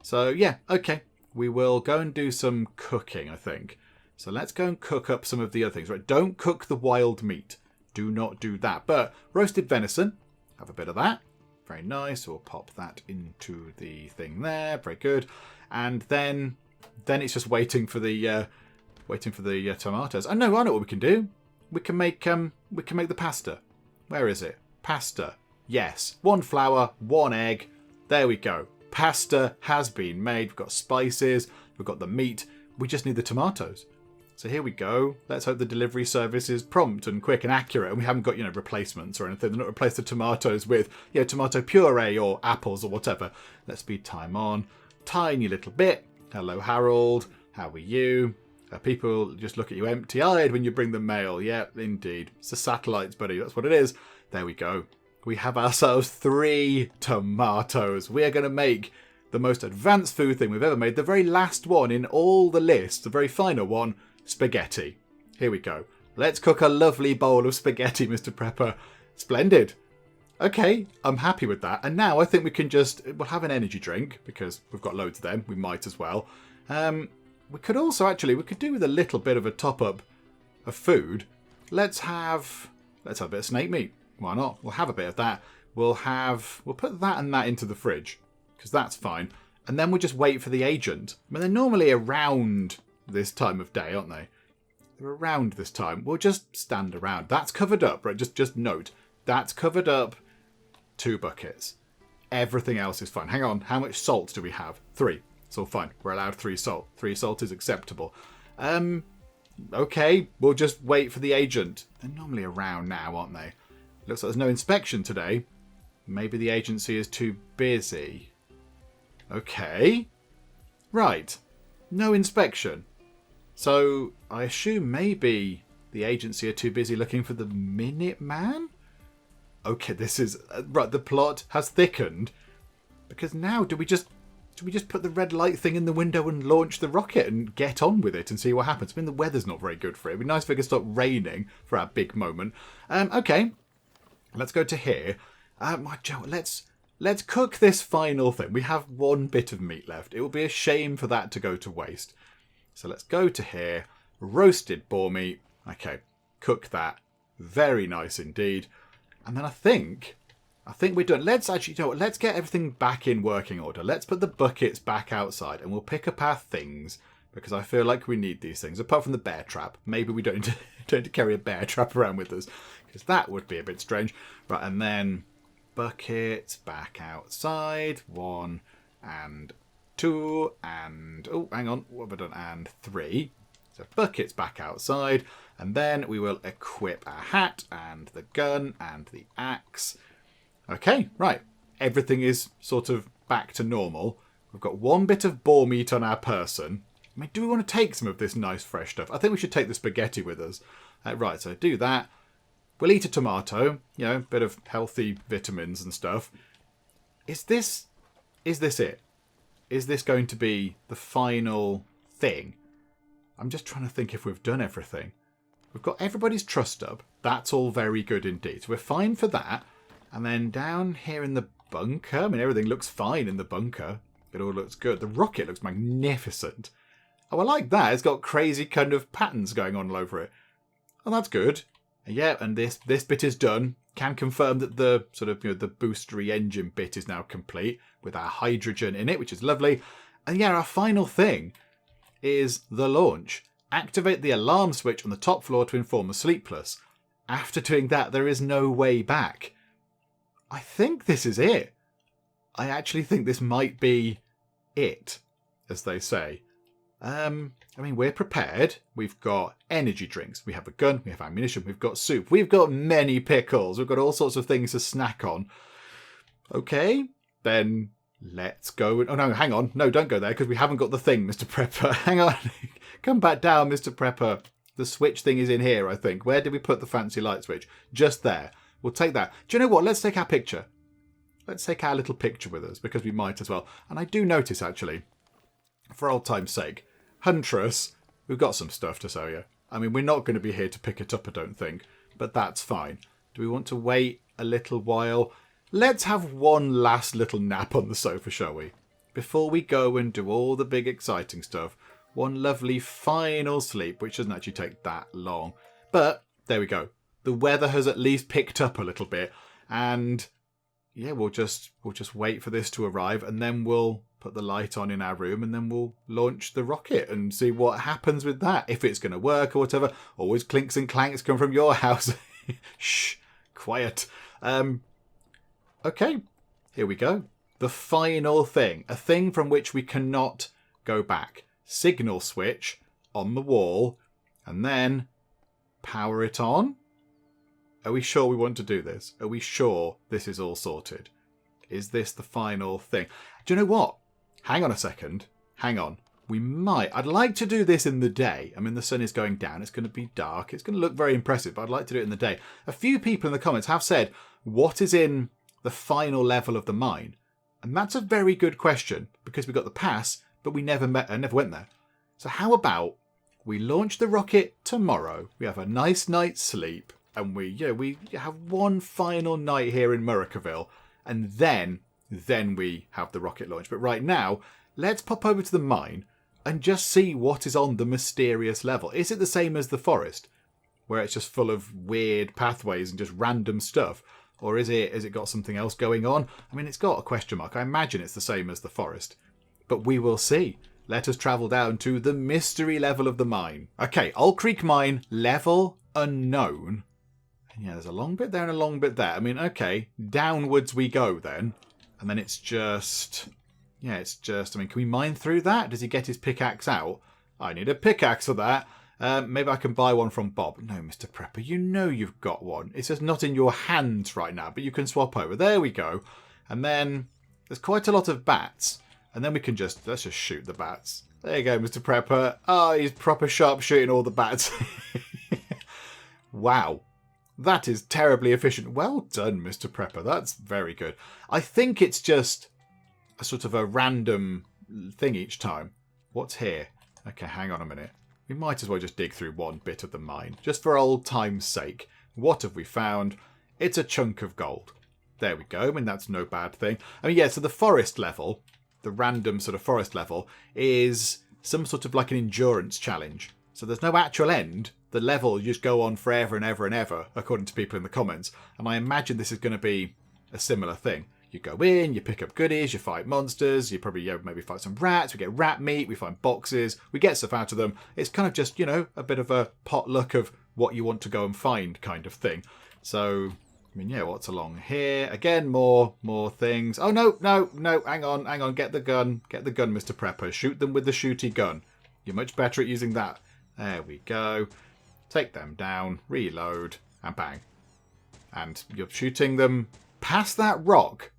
So, yeah, okay. We will go and do some cooking, I think. So let's go and cook up some of the other things. Right, don't cook the wild meat. Do not do that. But roasted venison, have a bit of that. Very nice. We'll pop that into the thing there. Very good. And then it's just waiting for the tomatoes. I know what we can do. We can make the pasta. Where is it? Pasta. Yes. 1 flour, 1 egg. There we go. Pasta has been made. We've got spices. We've got the meat. We just need the tomatoes. So here we go. Let's hope the delivery service is prompt and quick and accurate. And we haven't got, replacements or anything. They're not replace the tomatoes with, tomato puree or apples or whatever. Let's speed time on. Tiny little bit. Hello, Harold. How are you? People just look at you empty-eyed when you bring them mail. Yeah, indeed. It's the satellites, buddy. That's what it is. There we go. We have ourselves 3 tomatoes. We are going to make the most advanced food thing we've ever made. The very last one in all the list, the very final one, spaghetti. Here we go. Let's cook a lovely bowl of spaghetti, Mr. Prepper. Splendid. Okay, I'm happy with that. And now I think we can we'll have an energy drink, because we've got loads of them. We might as well. We could also we could do with a little bit of a top-up of food. Let's have a bit of snake meat. Why not? We'll have a bit of that. We'll put that and that into the fridge, because that's fine. And then we'll just wait for the agent. I mean, they're normally around this time of day, aren't they? They're around this time. We'll just stand around. That's covered up, right? Just note. That's covered up. 2 buckets. Everything else is fine. Hang on. How much salt do we have? 3. It's all fine. We're allowed 3 salt. 3 salt is acceptable. Okay. We'll just wait for the agent. They're normally around now, aren't they? Looks like there's no inspection today. Maybe the agency is too busy. Okay. Right. No inspection. So I assume maybe the agency are too busy looking for the Minuteman? Okay, this is... right, the plot has thickened. Because now, do we just put the red light thing in the window and launch the rocket and get on with it and see what happens? I mean, the weather's not very good for it. It'd be nice if it could stop raining for our big moment. Okay. Let's go to here. My Joe, let's cook this final thing. We have 1 bit of meat left. It will be a shame for that to go to waste. So let's go to here. Roasted boar meat. Okay, cook that. Very nice indeed. And then I think we're done. Let's let's get everything back in working order. Let's put the buckets back outside and we'll pick up our things, because I feel like we need these things. Apart from the bear trap. Maybe we don't need to carry a bear trap around with us, because that would be a bit strange. Right, and then buckets back outside. 1 and 2 and... oh, hang on. What have I done? And 3. So buckets back outside. And then we will equip our hat and the gun and the axe. Okay, right. Everything is sort of back to normal. We've got one bit of boar meat on our person. I mean, do we want to take some of this nice fresh stuff? I think we should take the spaghetti with us. Right, so do that. We'll eat a tomato. You know, bit of healthy vitamins and stuff. Is this it? Is this going to be the final thing? I'm just trying to think if we've done everything. We've got everybody's trust up. That's all very good indeed. So we're fine for that. And then down here in the bunker, I mean, everything looks fine in the bunker. It all looks good. The rocket looks magnificent. Oh, I like that. It's got crazy kind of patterns going on all over it. Oh, that's good. Yeah, and this bit is done. Can confirm that the sort of, the boostery engine bit is now complete with our hydrogen in it, which is lovely. And yeah, our final thing is the launch. Activate the alarm switch on the top floor to inform the Sleep Plus. After doing that, there is no way back. I think this is it. I actually think this might be it, as they say. I mean, we're prepared. We've got energy drinks. We have a gun. We have ammunition. We've got soup. We've got many pickles. We've got all sorts of things to snack on. Okay, then let's go. Oh, no, hang on. No, don't go there because we haven't got the thing, Mr. Prepper. Hang on. Come back down, Mr. Prepper. The switch thing is in here, I think. Where did we put the fancy light switch? Just there. We'll take that. Do you know what? Let's take our picture. Let's take our little picture with us because we might as well. And I do notice, actually, for old time's sake, Huntress, we've got some stuff to sell you. I mean, we're not going to be here to pick it up, I don't think. But that's fine. Do we want to wait a little while? Let's have one last little nap on the sofa, shall we? Before we go and do all the big exciting stuff. One lovely final sleep, which doesn't actually take that long. But there we go. The weather has at least picked up a little bit. And yeah, we'll just wait for this to arrive. And then we'll put the light on in our room. And then we'll launch the rocket and see what happens with that. If it's going to work or whatever. Always clinks and clanks come from your house. Shh. Quiet. Okay. Here we go. The final thing. A thing from which we cannot go back. Signal switch on the wall. And then power it on. Are we sure we want to do this? Are we sure this is all sorted? Is this the final thing? Do you know what? Hang on a second. Hang on. We might. I'd like to do this in the day. I mean, the sun is going down. It's going to be dark. It's going to look very impressive, but I'd like to do it in the day. A few people in the comments have said, what is in the final level of the mine? And that's a very good question because we got the pass, but we never went there. So how about we launch the rocket tomorrow? We have a nice night's sleep. And we have one final night here in Murricaville, and then we have the rocket launch. But right now, let's pop over to the mine and just see what is on the mysterious level. Is it the same as the forest, where it's just full of weird pathways and just random stuff? Or is it got something else going on? I mean, it's got a question mark. I imagine it's the same as the forest. But we will see. Let us travel down to the mystery level of the mine. Okay, Old Creek Mine, level unknown. Yeah, there's a long bit there and a long bit there. I mean, okay, downwards we go then. And then it's just... Yeah, it's just... I mean, can we mine through that? Does he get his pickaxe out? I need a pickaxe for that. Maybe I can buy one from Bob. No, Mr. Prepper, you know you've got one. It's just not in your hands right now, but you can swap over. There we go. And then there's quite a lot of bats. And then we can just... Let's just shoot the bats. There you go, Mr. Prepper. Oh, he's proper sharp shooting all the bats. Wow. That is terribly efficient. Well done, Mr. Prepper. That's very good. I think it's just a sort of a random thing each time. What's here? Okay, hang on a minute. We might as well just dig through one bit of the mine, just for old time's sake. What have we found? It's a chunk of gold. There we go. I mean, that's no bad thing. I mean, yeah, so the forest level, the random sort of forest level, is some sort of like an endurance challenge. So there's no actual end. The level you just go on forever and ever and ever, according to people in the comments. And I imagine this is going to be a similar thing. You go in, you pick up goodies, you fight monsters, you probably maybe fight some rats, we get rat meat, we find boxes, we get stuff out of them. It's kind of just, a bit of a potluck of what you want to go and find kind of thing. So, I mean, yeah, what's along here? Again, more things. Oh, no, hang on, get the gun, Mr. Prepper. Shoot them with the shooty gun. You're much better at using that. There we go. Take them down, reload, and bang. And you're shooting them past that rock.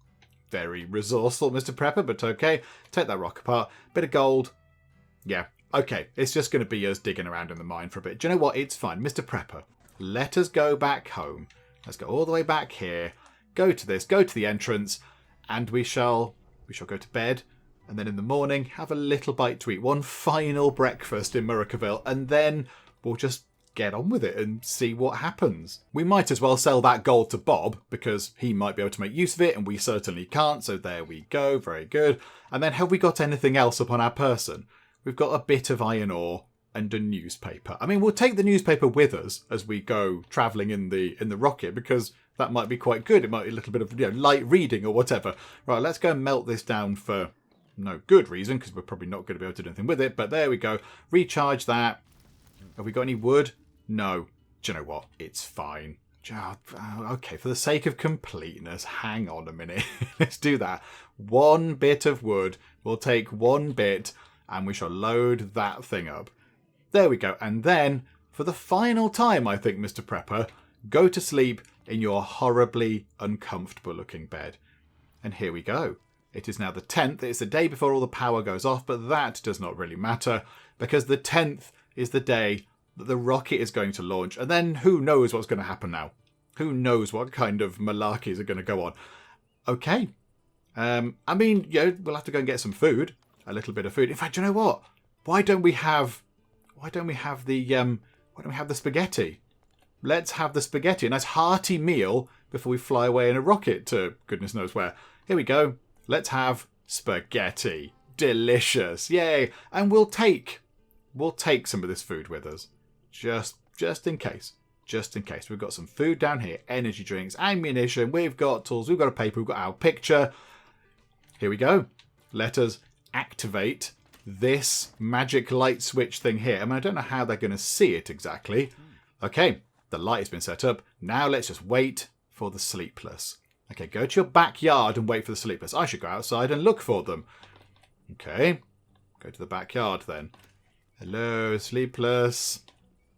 Very resourceful, Mr. Prepper, but okay. Take that rock apart. Bit of gold. Yeah, okay. It's just going to be us digging around in the mine for a bit. Do you know what? It's fine. Mr. Prepper, let us go back home. Let's go all the way back here. Go to this. Go to the entrance. And we shall go to bed. And then in the morning, have a little bite to eat. One final breakfast in Murricaville. And then we'll just get on with it and see what happens. We might as well sell that gold to Bob, because he might be able to make use of it, and we certainly can't. So there we go. Very good. And then have we got anything else upon our person? We've got a bit of iron ore and a newspaper. I mean, we'll take the newspaper with us as we go travelling in the rocket, because that might be quite good. It might be a little bit of light reading or whatever. Right, let's go and melt this down for no good reason, because we're probably not going to be able to do anything with it. But there we go. Recharge that. Have we got any wood? No. Do you know what? It's fine. Okay, for the sake of completeness, hang on a minute. Let's do that. One bit of wood. We'll take one bit and we shall load that thing up. There we go. And then, for the final time, I think, Mr. Prepper, go to sleep in your horribly uncomfortable looking bed. And here we go. It is now the 10th. It's the day before all the power goes off, but that does not really matter, because the 10th is the day that the rocket is going to launch. And then who knows what's going to happen now? Who knows what kind of malarkeys are going to go on? Okay. I mean, we'll have to go and get some food. A little bit of food. In fact, you know what? Why don't we have the spaghetti? Let's have the spaghetti. A nice hearty meal before we fly away in a rocket to goodness knows where. Here we go. Let's have spaghetti. Delicious. Yay. And we'll take some of this food with us. Just in case. Just in case. We've got some food down here. Energy drinks, ammunition. We've got tools. We've got a paper. We've got our picture. Here we go. Let us activate this magic light switch thing here. I mean, I don't know how they're going to see it exactly. Okay. The light has been set up. Now let's just wait for the sleepless. Okay. Go to your backyard and wait for the sleepless. I should go outside and look for them. Okay. Go to the backyard then. Hello, sleepless.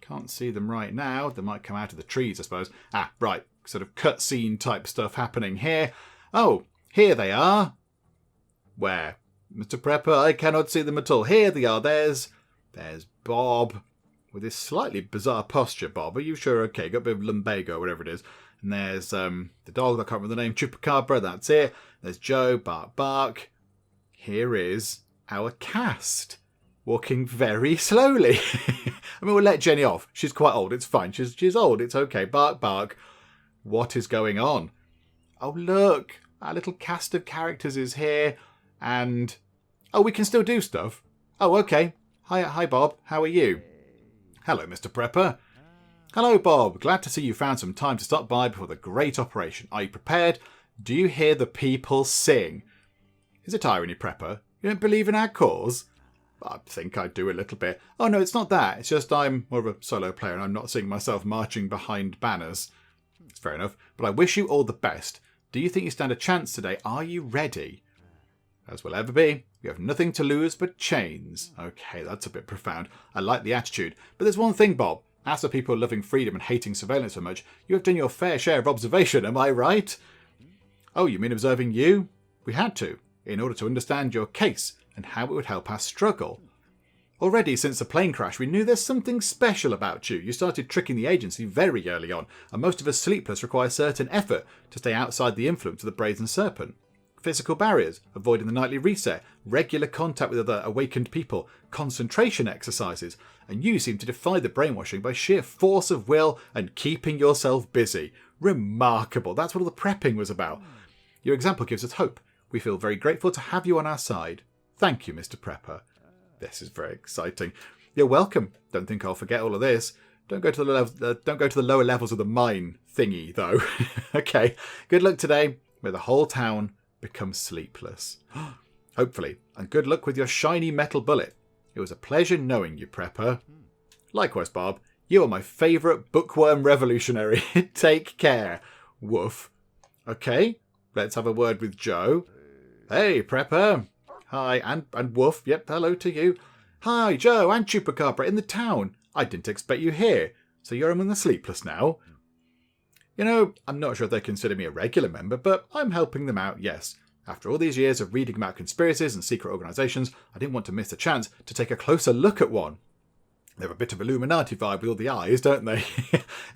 Can't see them right now. They might come out of the trees, I suppose. Ah, right. Sort of cutscene type stuff happening here. Oh, here they are. Where? Mr. Prepper, I cannot see them at all. Here they are. There's Bob with this slightly bizarre posture. Bob, are you sure? Okay, got a bit of lumbago, whatever it is. And there's the dog, I can't remember the name, Chupacabra, that's it. There's Joe, Bark Bark. Here is our cast. Walking very slowly. I mean, we'll let Jenny off. She's quite old. It's fine. She's old. It's okay. Bark, bark. What is going on? Oh, look. Our little cast of characters is here. And... oh, we can still do stuff. Oh, okay. Hi, Bob. How are you? Hello, Mr. Prepper. Hello, Bob. Glad to see you found some time to stop by before the great operation. Are you prepared? Do you hear the people sing? Is it irony, Prepper? You don't believe in our cause? I think I do a little bit. Oh, no, it's not that. It's just I'm more of a solo player and I'm not seeing myself marching behind banners. It's fair enough. But I wish you all the best. Do you think you stand a chance today? Are you ready? As will ever be. You have nothing to lose but chains. Okay, that's a bit profound. I like the attitude. But there's one thing, Bob. As for people loving freedom and hating surveillance so much, you have done your fair share of observation, am I right? Oh, you mean observing you? We had to, in order to understand your case and how it would help our struggle. Already since the plane crash, we knew there's something special about you. You started tricking the agency very early on, and most of us sleepless require certain effort to stay outside the influence of the brazen serpent. Physical barriers, avoiding the nightly reset, regular contact with other awakened people, concentration exercises, and you seem to defy the brainwashing by sheer force of will and keeping yourself busy. Remarkable. That's what all the prepping was about. Your example gives us hope. We feel very grateful to have you on our side. Thank you, Mr. Prepper. This is very exciting. You're welcome. Don't think I'll forget all of this. Don't go to the lower levels of the mine thingy, though. Okay. Good luck today, where the whole town becomes sleepless. Hopefully. And good luck with your shiny metal bullet. It was a pleasure knowing you, Prepper. Likewise, Bob. You are my favourite bookworm revolutionary. Take care. Woof. Okay. Let's have a word with Joe. Hey, Prepper. Hi, and Woof. Yep, hello to you. Hi, Joe and Chupacabra in the town. I didn't expect you here. So you're among the sleepless now? You know, I'm not sure if they consider me a regular member, but I'm helping them out, yes. After all these years of reading about conspiracies and secret organisations, I didn't want to miss the chance to take a closer look at one. They have a bit of Illuminati vibe with all the eyes, don't they?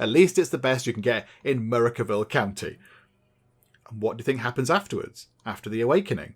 At least it's the best you can get in Murricaville County. And what do you think happens afterwards, after the awakening?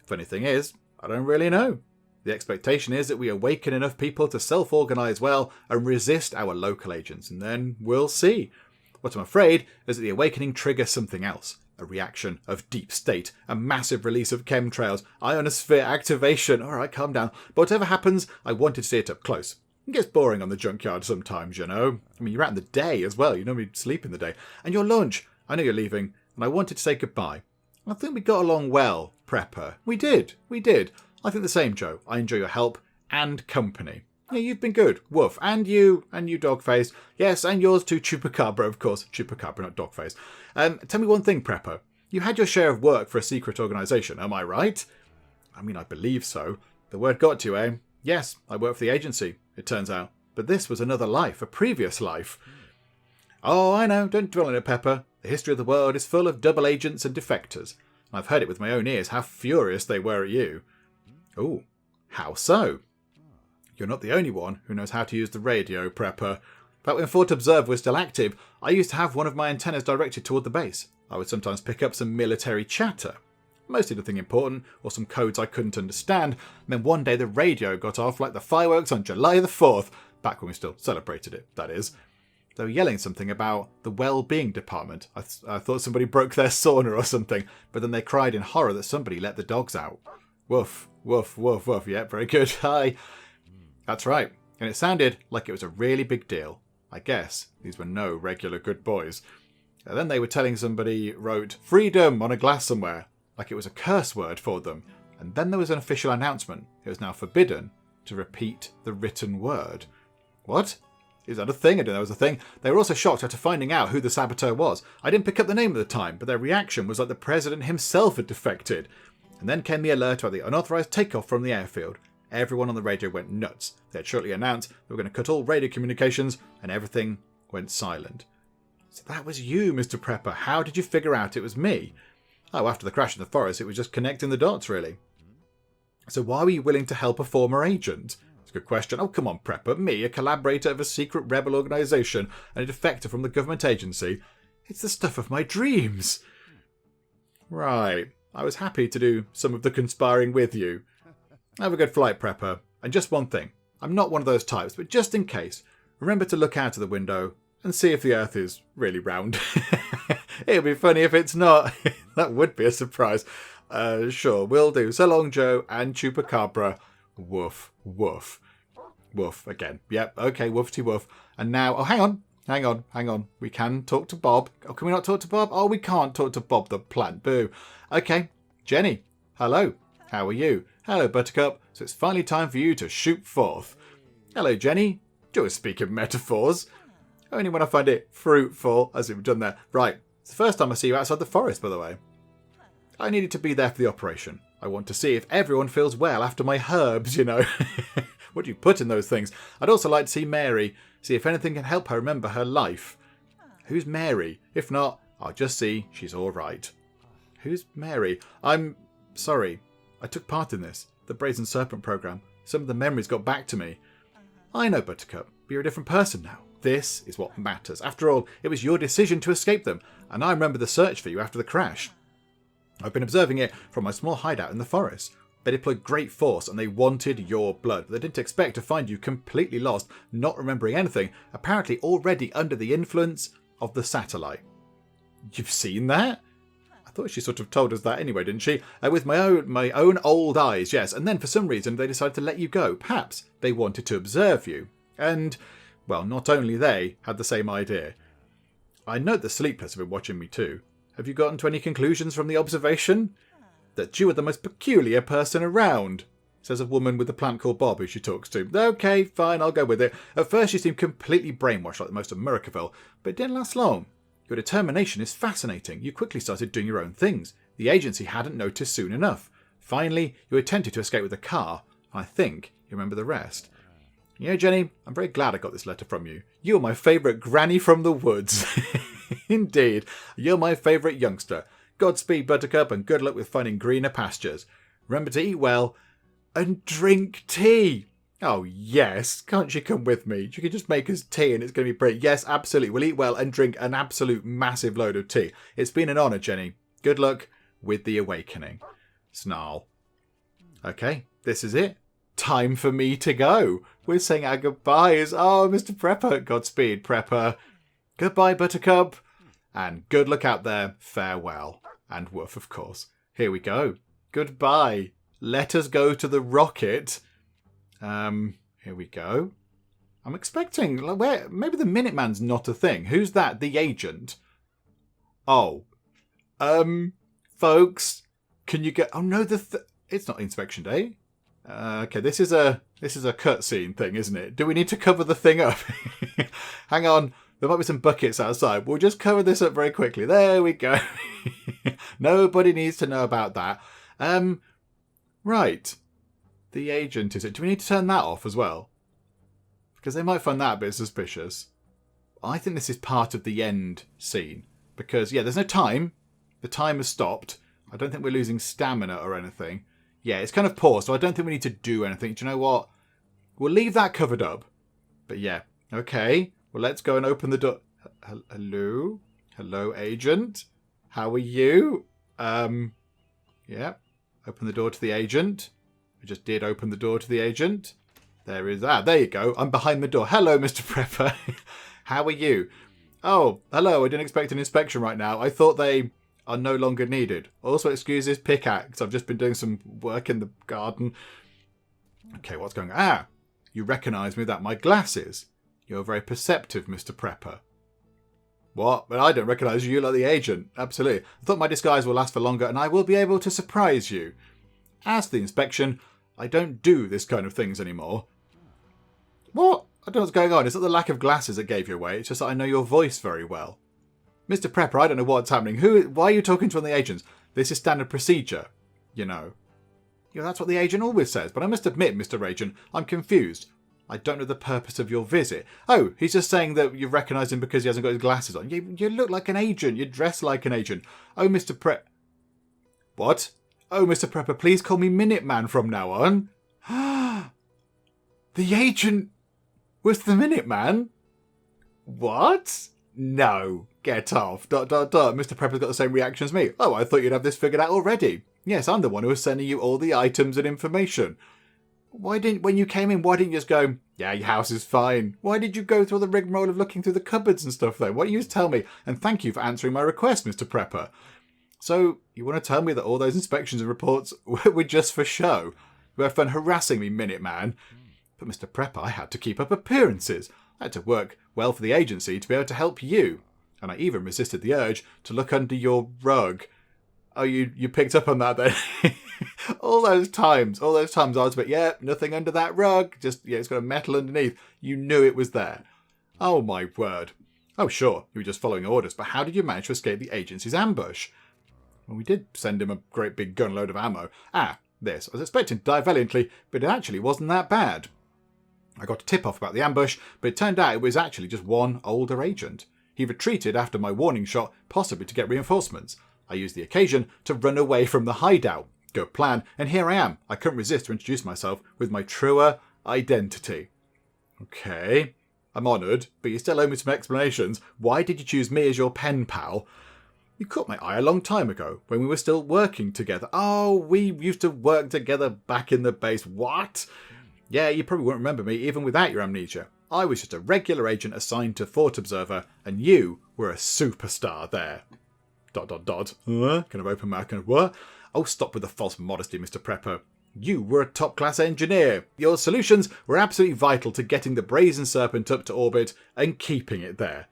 Funny thing is, I don't really know. The expectation is that we awaken enough people to self-organise well and resist our local agents, and then we'll see. What I'm afraid is that the awakening triggers something else. A reaction of deep state, a massive release of chemtrails, ionosphere activation. Alright, calm down. But whatever happens, I wanted to see it up close. It gets boring on the junkyard sometimes, you know. I mean, you're out in the day as well. You normally sleep in the day. And your lunch. I know you're leaving, and I wanted to say goodbye. I think we got along well, Prepper. We did. I think the same, Joe. I enjoy your help and company. Yeah, you've been good. Woof. And you, Dogface. Yes, and yours too, Chupacabra, of course. Chupacabra, not Dogface. Tell me one thing, Prepper. You had your share of work for a secret organisation, am I right? I mean, I believe so. The word got to you, eh? Yes, I work for the agency, it turns out. But this was another life, a previous life. Oh, I know. Don't dwell on it, Pepper. The history of the world is full of double agents and defectors. I've heard it with my own ears how furious they were at you. Ooh, how so? You're not the only one who knows how to use the radio, Prepper. But when Fort Observer was still active, I used to have one of my antennas directed toward the base. I would sometimes pick up some military chatter. Mostly nothing important, or some codes I couldn't understand. And then one day the radio got off like the fireworks on July the 4th. Back when we still celebrated it, that is. They were yelling something about the well-being department. I thought somebody broke their sauna or something. But then they cried in horror that somebody let the dogs out. Woof, woof, woof, woof. Yeah, very good. Hi. That's right, and it sounded like it was a really big deal. I guess these were no regular good boys. And then they were telling somebody wrote freedom on a glass somewhere, like it was a curse word for them. And then there was an official announcement. It was now forbidden to repeat the written word. What? Is that a thing? I didn't know it was a thing. They were also shocked after finding out who the saboteur was. I didn't pick up the name at the time, but their reaction was like the president himself had defected. And then came the alert about the unauthorised takeoff from the airfield. Everyone on the radio went nuts. They had shortly announced they were going to cut all radio communications, and everything went silent. So that was you, Mr. Prepper. How did you figure out it was me? Oh, after the crash in the forest, it was just connecting the dots, really. So why were you willing to help a former agent? It's a good question. Oh, come on, Prepper. Me, a collaborator of a secret rebel organisation, and a defector from the government agency. It's the stuff of my dreams. Right. I was happy to do some of the conspiring with you. Have a good flight, Prepper. And just one thing. I'm not one of those types, but just in case, remember to look out of the window and see if the Earth is really round. It'd be funny if it's not. That would be a surprise. Sure, will do. So long, Joe and Chupacabra. Woof, woof. Woof again. Yep, okay, woofty woof. And now, oh, hang on. We can talk to Bob. Oh, can we not talk to Bob? Oh, we can't talk to Bob the plant. Boo. Okay, Jenny. Hello. How are you? Hello, Buttercup. So it's finally time for you to shoot forth. Hello, Jenny. Do I speak in metaphors? Only when I find it fruitful, as we've done there. Right. It's the first time I see you outside the forest, by the way. I needed to be there for the operation. I want to see if everyone feels well after my herbs, you know. What do you put in those things? I'd also like to see Mary, see if anything can help her remember her life. Who's Mary? If not, I'll just see she's all right. Who's Mary? I'm sorry. I took part in this, the Brazen Serpent program. Some of the memories got back to me. I know, Buttercup, but you're a different person now. This is what matters. After all, it was your decision to escape them, and I remember the search for you after the crash. I've been observing it from my small hideout in the forest. They deployed great force, and they wanted your blood. They didn't expect to find you completely lost, not remembering anything, apparently already under the influence of the satellite. You've seen that? I thought she sort of told us that anyway, didn't she? With my own old eyes, yes. And then for some reason they decided to let you go. Perhaps they wanted to observe you. And, well, not only they had the same idea. I note the Sleepless have been watching me too. Have you gotten to any conclusions from the observation? That you are the most peculiar person around, says a woman with a plant called Bob who she talks to. Okay, fine, I'll go with it. At first you seemed completely brainwashed like the most of Murricaville, but it didn't last long. Your determination is fascinating. You quickly started doing your own things. The agency hadn't noticed soon enough. Finally, you attempted to escape with a car. I think you remember the rest. You know, Jenny, I'm very glad I got this letter from you. You are my favourite granny from the woods. Indeed, you're my favourite youngster. Godspeed, Buttercup, and good luck with finding greener pastures. Remember to eat well and drink tea. Oh, yes. Can't you come with me? You can just make us tea and it's going to be brilliant. Yes, absolutely. We'll eat well and drink an absolute massive load of tea. It's been an honour, Jenny. Good luck with the awakening. Snarl. Okay, this is it. Time for me to go. We're saying our goodbyes. Oh, Mr. Prepper. Godspeed, Prepper. Goodbye, Buttercup. And good luck out there. Farewell. And woof, of course. Here we go. Goodbye. Let us go to the rocket. Here we go. I'm expecting... maybe the Minuteman's not a thing. Who's that? The agent? Oh. Folks, can you get... Oh, no, it's not inspection day. Okay, this is a cutscene thing, isn't it? Do we need to cover the thing up? Hang on. There might be some buckets outside. We'll just cover this up very quickly. There we go. Nobody needs to know about that. Right. The agent, is it? Do we need to turn that off as well? Because they might find that a bit suspicious. I think this is part of the end scene. Because, yeah, there's no time. The time has stopped. I don't think we're losing stamina or anything. Yeah, it's kind of poor, so I don't think we need to do anything. Do you know what? We'll leave that covered up. But yeah, okay. Well, let's go and open the door. Hello? Hello, agent? How are you? Yeah. Open the door to the agent. I just did open the door to the agent. There you go. I'm behind the door. Hello, Mr. Prepper. How are you? Oh, hello. I didn't expect an inspection right now. I thought they are no longer needed. Also, excuse this pickaxe. I've just been doing some work in the garden. Okay, what's going on? Ah, you recognise me without my glasses. You're very perceptive, Mr. Prepper. What? But I don't recognise you. You're like the agent. Absolutely. I thought my disguise will last for longer and I will be able to surprise you. As for the inspection, I don't do this kind of things anymore. What? I don't know what's going on. It's not the lack of glasses that gave you away. It's just that I know your voice very well. Mr. Prepper, I don't know what's happening. Why are you talking to one of the agents? This is standard procedure, you know. Yeah, that's what the agent always says. But I must admit, Mr. Agent, I'm confused. I don't know the purpose of your visit. Oh, he's just saying that you recognise him because he hasn't got his glasses on. You look like an agent. You dress like an agent. Oh, Mr. What? Oh, Mr. Prepper, please call me Minuteman from now on. The agent was the Minuteman? What? No. Get off. ... Mr. Prepper's got the same reaction as me. Oh, I thought you'd have this figured out already. Yes, I'm the one who was sending you all the items and information. When you came in, why didn't you just go, yeah, your house is fine? Why did you go through all the rigmarole of looking through the cupboards and stuff then? Why don't you just tell me? And thank you for answering my request, Mr. Prepper. So, you want to tell me that all those inspections and reports were just for show? You had fun harassing me, Minuteman. But Mr. Prepper, I had to keep up appearances. I had to work well for the agency to be able to help you. And I even resisted the urge to look under your rug. Oh, you picked up on that then? all those times I was like, yeah, nothing under that rug. Just, yeah, it's got a metal underneath. You knew it was there. Oh, my word. Oh, sure, you were just following orders, but how did you manage to escape the agency's ambush? Well, we did send him a great big gun load of ammo. This. I was expecting to die valiantly, but it actually wasn't that bad. I got a tip-off about the ambush, but it turned out it was actually just one older agent. He retreated after my warning shot, possibly to get reinforcements. I used the occasion to run away from the hideout. Good plan, and here I am. I couldn't resist to introduce myself with my truer identity. Okay, I'm honoured, but you still owe me some explanations. Why did you choose me as your pen pal? You caught my eye a long time ago, when we were still working together. Oh, we used to work together back in the base. What? Yeah, you probably won't remember me even without your amnesia. I was just a regular agent assigned to Fort Observer, and you were a superstar there. ... Kind of open mouth, kind of what? Oh, stop with the false modesty, Mr. Prepper. You were a top-class engineer. Your solutions were absolutely vital to getting the Brazen Serpent up to orbit and keeping it there.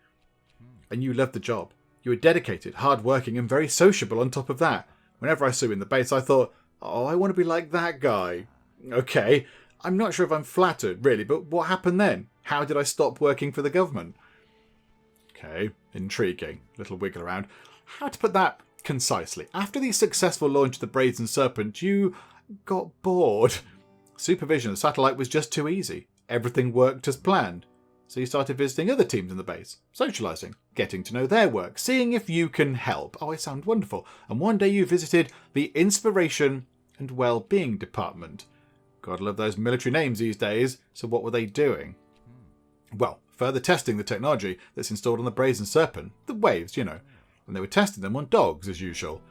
And you loved the job. You were dedicated, hard-working, and very sociable on top of that. Whenever I saw you in the base, I thought, oh, I want to be like that guy. Okay, I'm not sure if I'm flattered, really, but what happened then? How did I stop working for the government? Okay, intriguing. Little wiggle around. How to put that concisely? After the successful launch of the Brazen Serpent, you got bored. Supervision of the satellite was just too easy. Everything worked as planned. So you started visiting other teams in the base, socialising, getting to know their work, seeing if you can help. Oh, it sounds wonderful. And one day you visited the Inspiration and Wellbeing Department. Gotta love those military names these days. So what were they doing? Well, further testing the technology that's installed on the Brazen Serpent, the waves, you know. And they were testing them on dogs, as usual.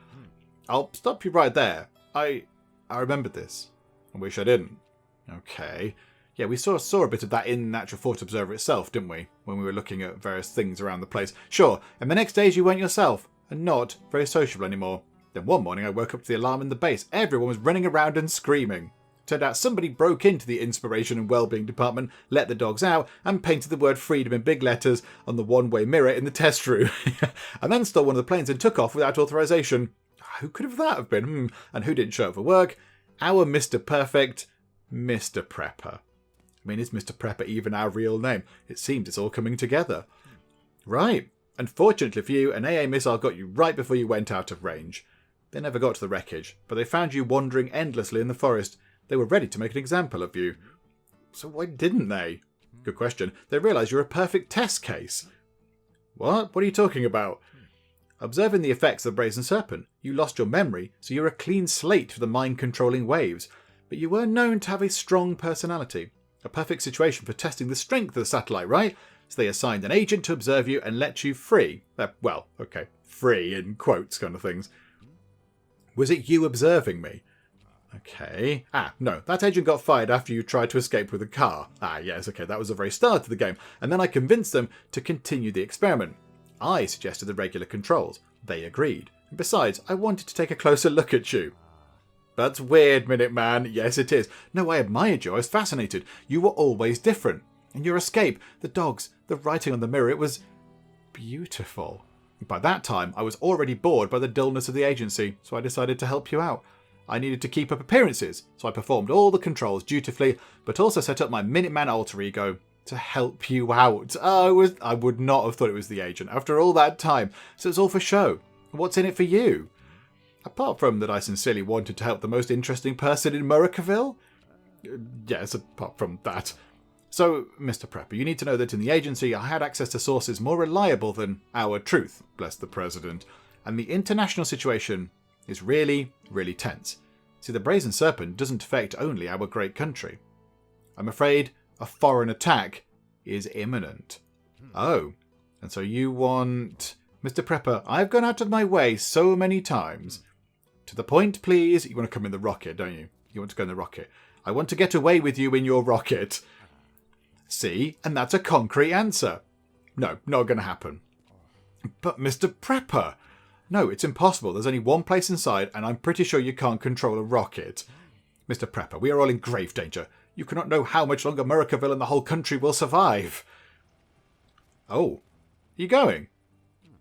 I'll stop you right there. I remembered this. I wish I didn't. Okay. Yeah, we saw a bit of that in Natural Thought Observer itself, didn't we? When we were looking at various things around the place. Sure, and the next days you weren't yourself, and not very sociable anymore. Then one morning I woke up to the alarm in the base. Everyone was running around and screaming. Turned out somebody broke into the Inspiration and Wellbeing Department, let the dogs out, and painted the word freedom in big letters on the one-way mirror in the test room. And then stole one of the planes and took off without authorization. Who could that have been? And who didn't show up for work? Our Mr. Perfect, Mr. Prepper. I mean, is Mr. Prepper even our real name? It seems it's all coming together. Right. Unfortunately for you, an AA missile got you right before you went out of range. They never got to the wreckage, but they found you wandering endlessly in the forest. They were ready to make an example of you. So why didn't they? Good question. They realised you're a perfect test case. What? What are you talking about? Observing the effects of the Brazen Serpent, you lost your memory, so you're a clean slate for the mind-controlling waves. But you were known to have a strong personality. A perfect situation for testing the strength of the satellite, right? So they assigned an agent to observe you and let you free. Free in quotes kind of things. Was it you observing me? Okay. No, that agent got fired after you tried to escape with a car. Yes, okay, that was the very start of the game. And then I convinced them to continue the experiment. I suggested the regular controls. They agreed. And besides, I wanted to take a closer look at you. That's weird, Minuteman. Yes, it is. No, I admired you. I was fascinated. You were always different. And your escape, the dogs, the writing on the mirror, it was beautiful. By that time, I was already bored by the dullness of the agency, so I decided to help you out. I needed to keep up appearances, so I performed all the controls dutifully, but also set up my Minuteman alter ego to help you out. I would not have thought it was the agent after all that time, so it's all for show. What's in it for you? Apart from that I sincerely wanted to help the most interesting person in Murricaville? Yes, apart from that. So, Mr. Prepper, you need to know that in the agency I had access to sources more reliable than our truth, bless the President, and the international situation is really, really tense. See, the Brazen Serpent doesn't affect only our great country. I'm afraid a foreign attack is imminent. Oh, and so you want... Mr. Prepper, I've gone out of my way so many times. To the point, please. You want to come in the rocket, don't you? You want to go in the rocket. I want to get away with you in your rocket. See? And that's a concrete answer. No, not going to happen. But Mr. Prepper... No, it's impossible. There's only one place inside, and I'm pretty sure you can't control a rocket. Mr. Prepper, we are all in grave danger. You cannot know how much longer Murricaville and the whole country will survive. Oh, you going?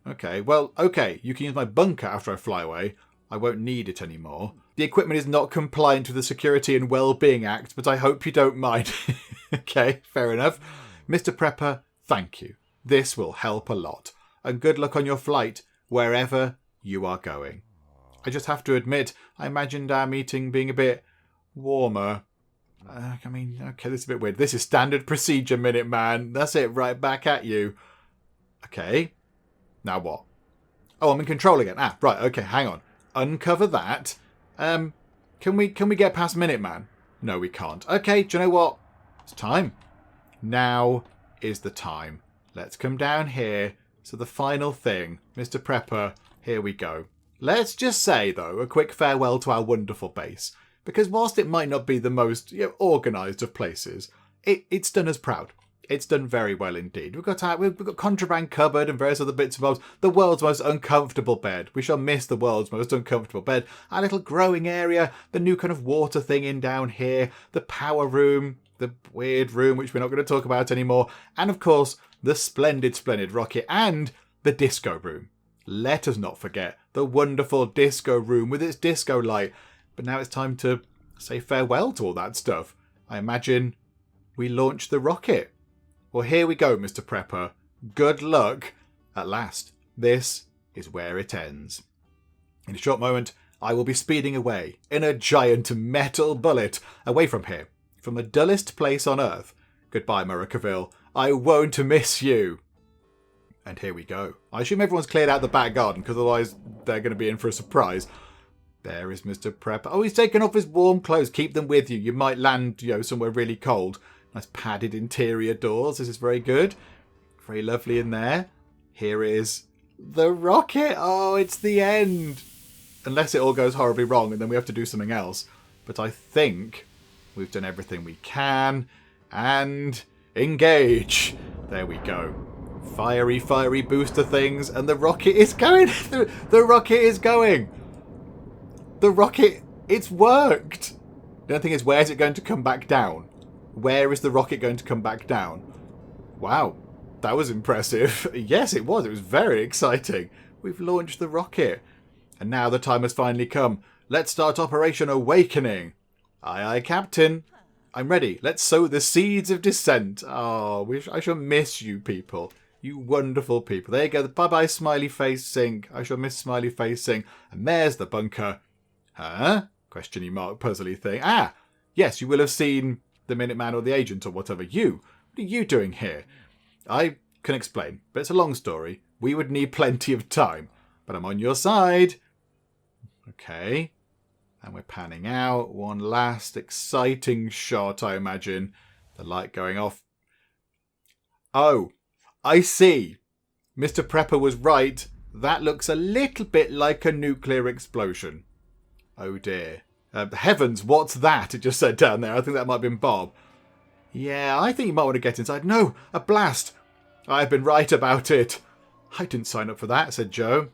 Okay, well, okay, you can use my bunker after I fly away. I won't need it anymore. The equipment is not compliant with the Security and Wellbeing Act, but I hope you don't mind. Okay, fair enough. Mr. Prepper, thank you. This will help a lot. And good luck on your flight, wherever you are going. I just have to admit, I imagined our meeting being a bit warmer. Okay, this is a bit weird. This is standard procedure, Minuteman. That's it, right back at you. Okay. Now what? Oh, I'm in control again. Right, okay, hang on. Uncover that. Can we get past Minuteman? No, we can't. Okay, do you know what? It's time. Now is the time. Let's come down here. So the final thing, Mr. Prepper, here we go. Let's just say, though, a quick farewell to our wonderful base. Because whilst it might not be the most organised of places, it's done us proud. It's done very well indeed. We've got contraband cupboard and various other bits and bobs. The world's most uncomfortable bed. We shall miss the world's most uncomfortable bed. Our little growing area, the new kind of water thing in down here, the power room, the weird room, which we're not going to talk about anymore, and of course, the splendid, splendid rocket, and the disco room. Let us not forget the wonderful disco room with its disco light. But now it's time to say farewell to all that stuff. I imagine we launch the rocket. Well, here we go, Mr. Prepper. Good luck. At last, this is where it ends. In a short moment, I will be speeding away in a giant metal bullet away from here, from the dullest place on Earth. Goodbye, Murricaville. I won't miss you. And here we go. I assume everyone's cleared out the back garden, because otherwise they're going to be in for a surprise. There is Mr. Prepper. Oh, he's taken off his warm clothes. Keep them with you. You might land, somewhere really cold. Nice padded interior doors. This is very good. Very lovely in there. Here is the rocket. Oh, it's the end. Unless it all goes horribly wrong and then we have to do something else. But I think we've done everything we can. And engage. There we go. Fiery booster things. And the rocket is going. The rocket is going. The rocket, it's worked. The only thing is, where's it going to come back down? Where is the rocket going to come back down? Wow, that was impressive. Yes, it was. It was very exciting. We've launched the rocket. And now the time has finally come. Let's start Operation Awakening. Aye, aye, Captain. I'm ready. Let's sow the seeds of dissent. Oh, I shall miss you people. You wonderful people. There you go. Bye-bye, smiley face sink. I shall miss smiley face sink. And there's the bunker. Huh? Questioning mark, puzzly thing. Ah, yes, you will have seen the Minuteman or the agent or whatever. What are you doing here? I can explain, but it's a long story. We would need plenty of time, but I'm on your side. Okay. And we're panning out. One last exciting shot, I imagine. The light going off. Oh, I see. Mr. Prepper was right. That looks a little bit like a nuclear explosion. Oh dear. Heavens, what's that? It just said down there. I think that might have been Bob. Yeah, I think you might want to get inside. No, a blast. I've been right about it. I didn't sign up for that, said Joe.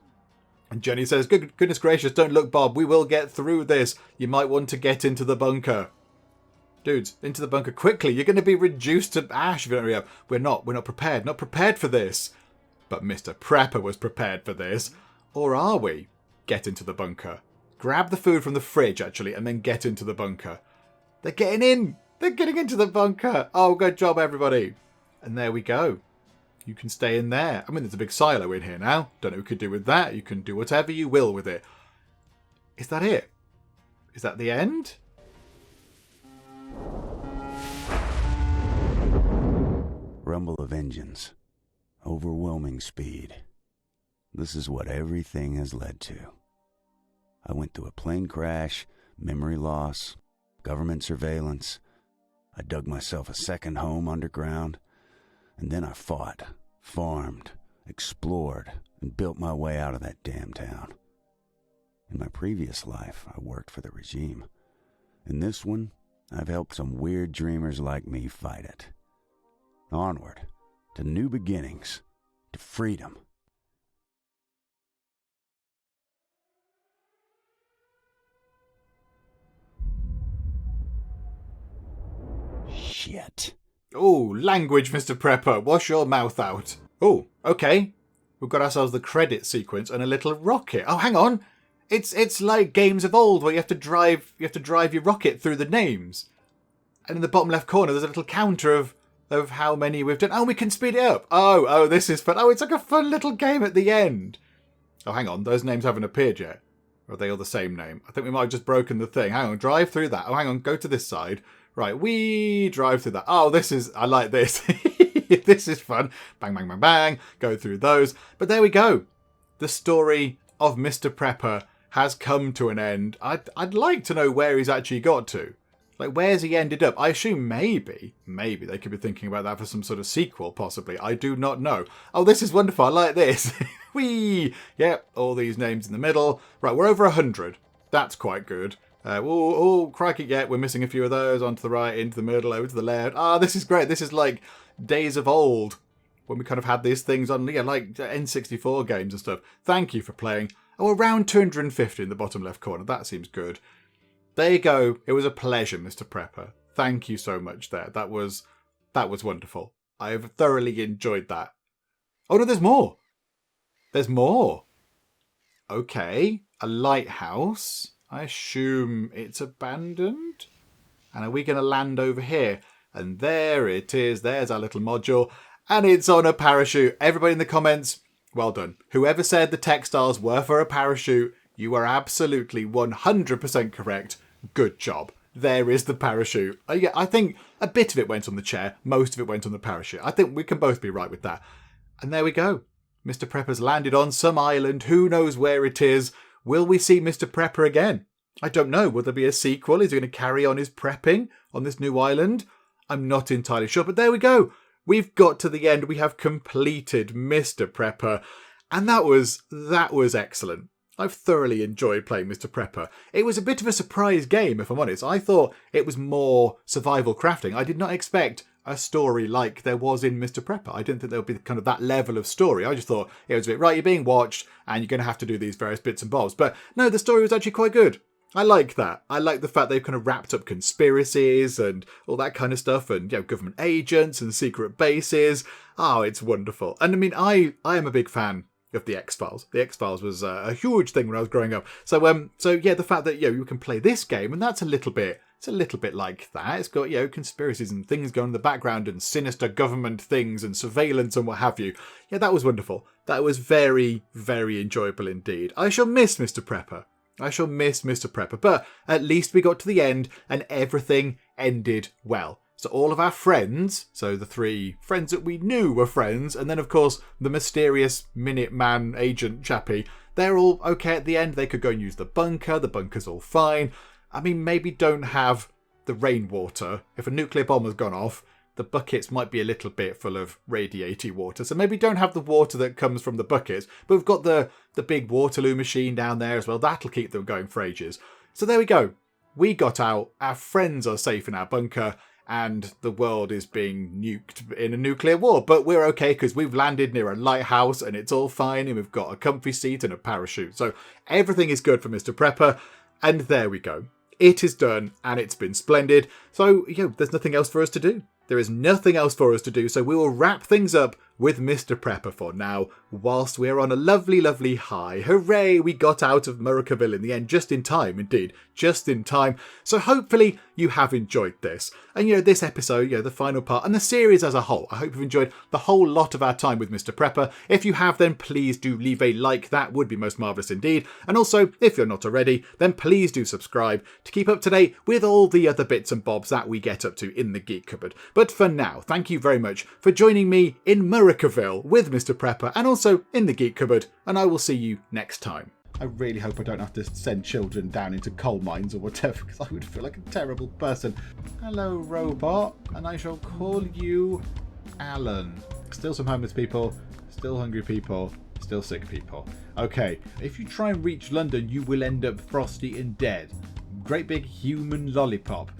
And Jenny says, goodness gracious, don't look, Bob. We will get through this. You might want to get into the bunker. Dudes, into the bunker quickly. You're going to be reduced to ash if you don't hurry up. We're not prepared. Not prepared for this. But Mr. Prepper was prepared for this. Or are we? Get into the bunker. Grab the food from the fridge, actually, and then get into the bunker. They're getting in. They're getting into the bunker. Oh, good job, everybody. And there we go. You can stay in there. I mean, there's a big silo in here now. Don't know what you could do with that. You can do whatever you will with it. Is that it? Is that the end? Rumble of engines. Overwhelming speed. This is what everything has led to. I went through a plane crash, memory loss, government surveillance. I dug myself a second home underground, and then I fought, farmed, explored, and built my way out of that damn town. In my previous life, I worked for the regime. In this one, I've helped some weird dreamers like me fight it. Onward, to new beginnings, to freedom. Shit. Oh, language, Mr. Prepper. Wash your mouth out. Oh, okay. We've got ourselves the credit sequence and a little rocket. Oh, hang on. It's like games of old where you have to drive your rocket through the names. And in the bottom left corner there's a little counter of how many we've done. Oh, we can speed it up. Oh, this is fun. Oh, it's like a fun little game at the end. Oh, hang on. Those names haven't appeared yet. Or are they all the same name? I think we might have just broken the thing. Hang on. Drive through that. Oh, hang on. Go to this side. Right. We drive through that. Oh, I like this. This is fun. Bang, bang, bang, bang. Go through those. But there we go. The story of Mr. Prepper has come to an end. I'd like to know where he's actually got to. Like, where's he ended up? I assume maybe they could be thinking about that for some sort of sequel, possibly. I do not know. Oh, this is wonderful. I like this. Whee! Yep, all these names in the middle. Right, we're over 100. That's quite good. Crikey, yeah, we're missing a few of those. Onto the right, into the middle, over to the left. Ah, this is great. This is like days of old, when we kind of had these things on, like N64 games and stuff. Thank you for playing. Oh, around 250 in the bottom left corner. That seems good. There you go. It was a pleasure, Mr. Prepper. Thank you so much there. That was wonderful. I have thoroughly enjoyed that. Oh, no, there's more. There's more. Okay. A lighthouse. I assume it's abandoned. And are we going to land over here? And there it is. There's our little module. And it's on a parachute. Everybody in the comments, well done. Whoever said the textiles were for a parachute, you are absolutely 100% correct. Good job. there is the parachute. Yeah, I think a bit of it went on the chair, most of it went on the parachute. I think we can both be right with that. And there we go. Mr. Prepper's landed on some island. Who knows where it is? Will we see Mr. Prepper again? I don't know. Will there be a sequel? Is he going to carry on his prepping on this new island? I'm not entirely sure, but there we go. We've got to the end. We have completed Mr. Prepper, and that was excellent. I've thoroughly enjoyed playing Mr. Prepper. It was a bit of a surprise game, if I'm honest. I thought it was more survival crafting. I did not expect a story like there was in Mr. Prepper. I didn't think there would be kind of that level of story. I just thought it was a bit, right, you're being watched and you're going to have to do these various bits and bobs. But no, the story was actually quite good. I like that. I like the fact they've kind of wrapped up conspiracies and all that kind of stuff, and government agents and secret bases. Oh, it's wonderful. And I mean, I am a big fan of the X-Files. The X-Files was a huge thing when I was growing up. So yeah, the fact that you can play this game, and that's a little bit like that. It's got conspiracies and things going in the background and sinister government things and surveillance and what have you. Yeah, that was wonderful. That was very, very enjoyable indeed. I shall miss Mr. Prepper. But at least we got to the end and everything ended well. So all of our friends, so the 3 friends that we knew were friends, and then of course the mysterious Minuteman agent chappie, they're all okay at the end. They could go and use the bunker. The bunker's all fine. I mean, maybe don't have the rainwater. If a nuclear bomb has gone off, the buckets might be a little bit full of radiaty water. So maybe don't have the water that comes from the buckets. But we've got the big Waterloo machine down there as well. That'll keep them going for ages. So there we go. We got out. Our friends are safe in our bunker. And the world is being nuked in a nuclear war. But we're okay because we've landed near a lighthouse and it's all fine. And we've got a comfy seat and a parachute. So everything is good for Mr. Prepper. And there we go. It is done and it's been splendid. So, there's nothing else for us to do. There is nothing else for us to do, so we will wrap things up with Mr. Prepper for now, whilst we're on a lovely, lovely high. Hooray, we got out of Murricaville in the end, just in time, indeed, just in time. So hopefully you have enjoyed this. And, this episode, the final part, and the series as a whole. I hope you've enjoyed the whole lot of our time with Mr. Prepper. If you have, then please do leave a like. That would be most marvellous indeed. And also, if you're not already, then please do subscribe to keep up to date with all the other bits and bobs that we get up to in the Geek Cupboard. But for now, thank you very much for joining me in Murricaville with Mr. Prepper and also in the Geek Cupboard, and I will see you next time. I really hope I don't have to send children down into coal mines or whatever, because I would feel like a terrible person. Hello, robot, and I shall call you Alan. Still some homeless people, still hungry people, still sick people. Okay, if you try and reach London, you will end up frosty and dead. Great big human lollipop.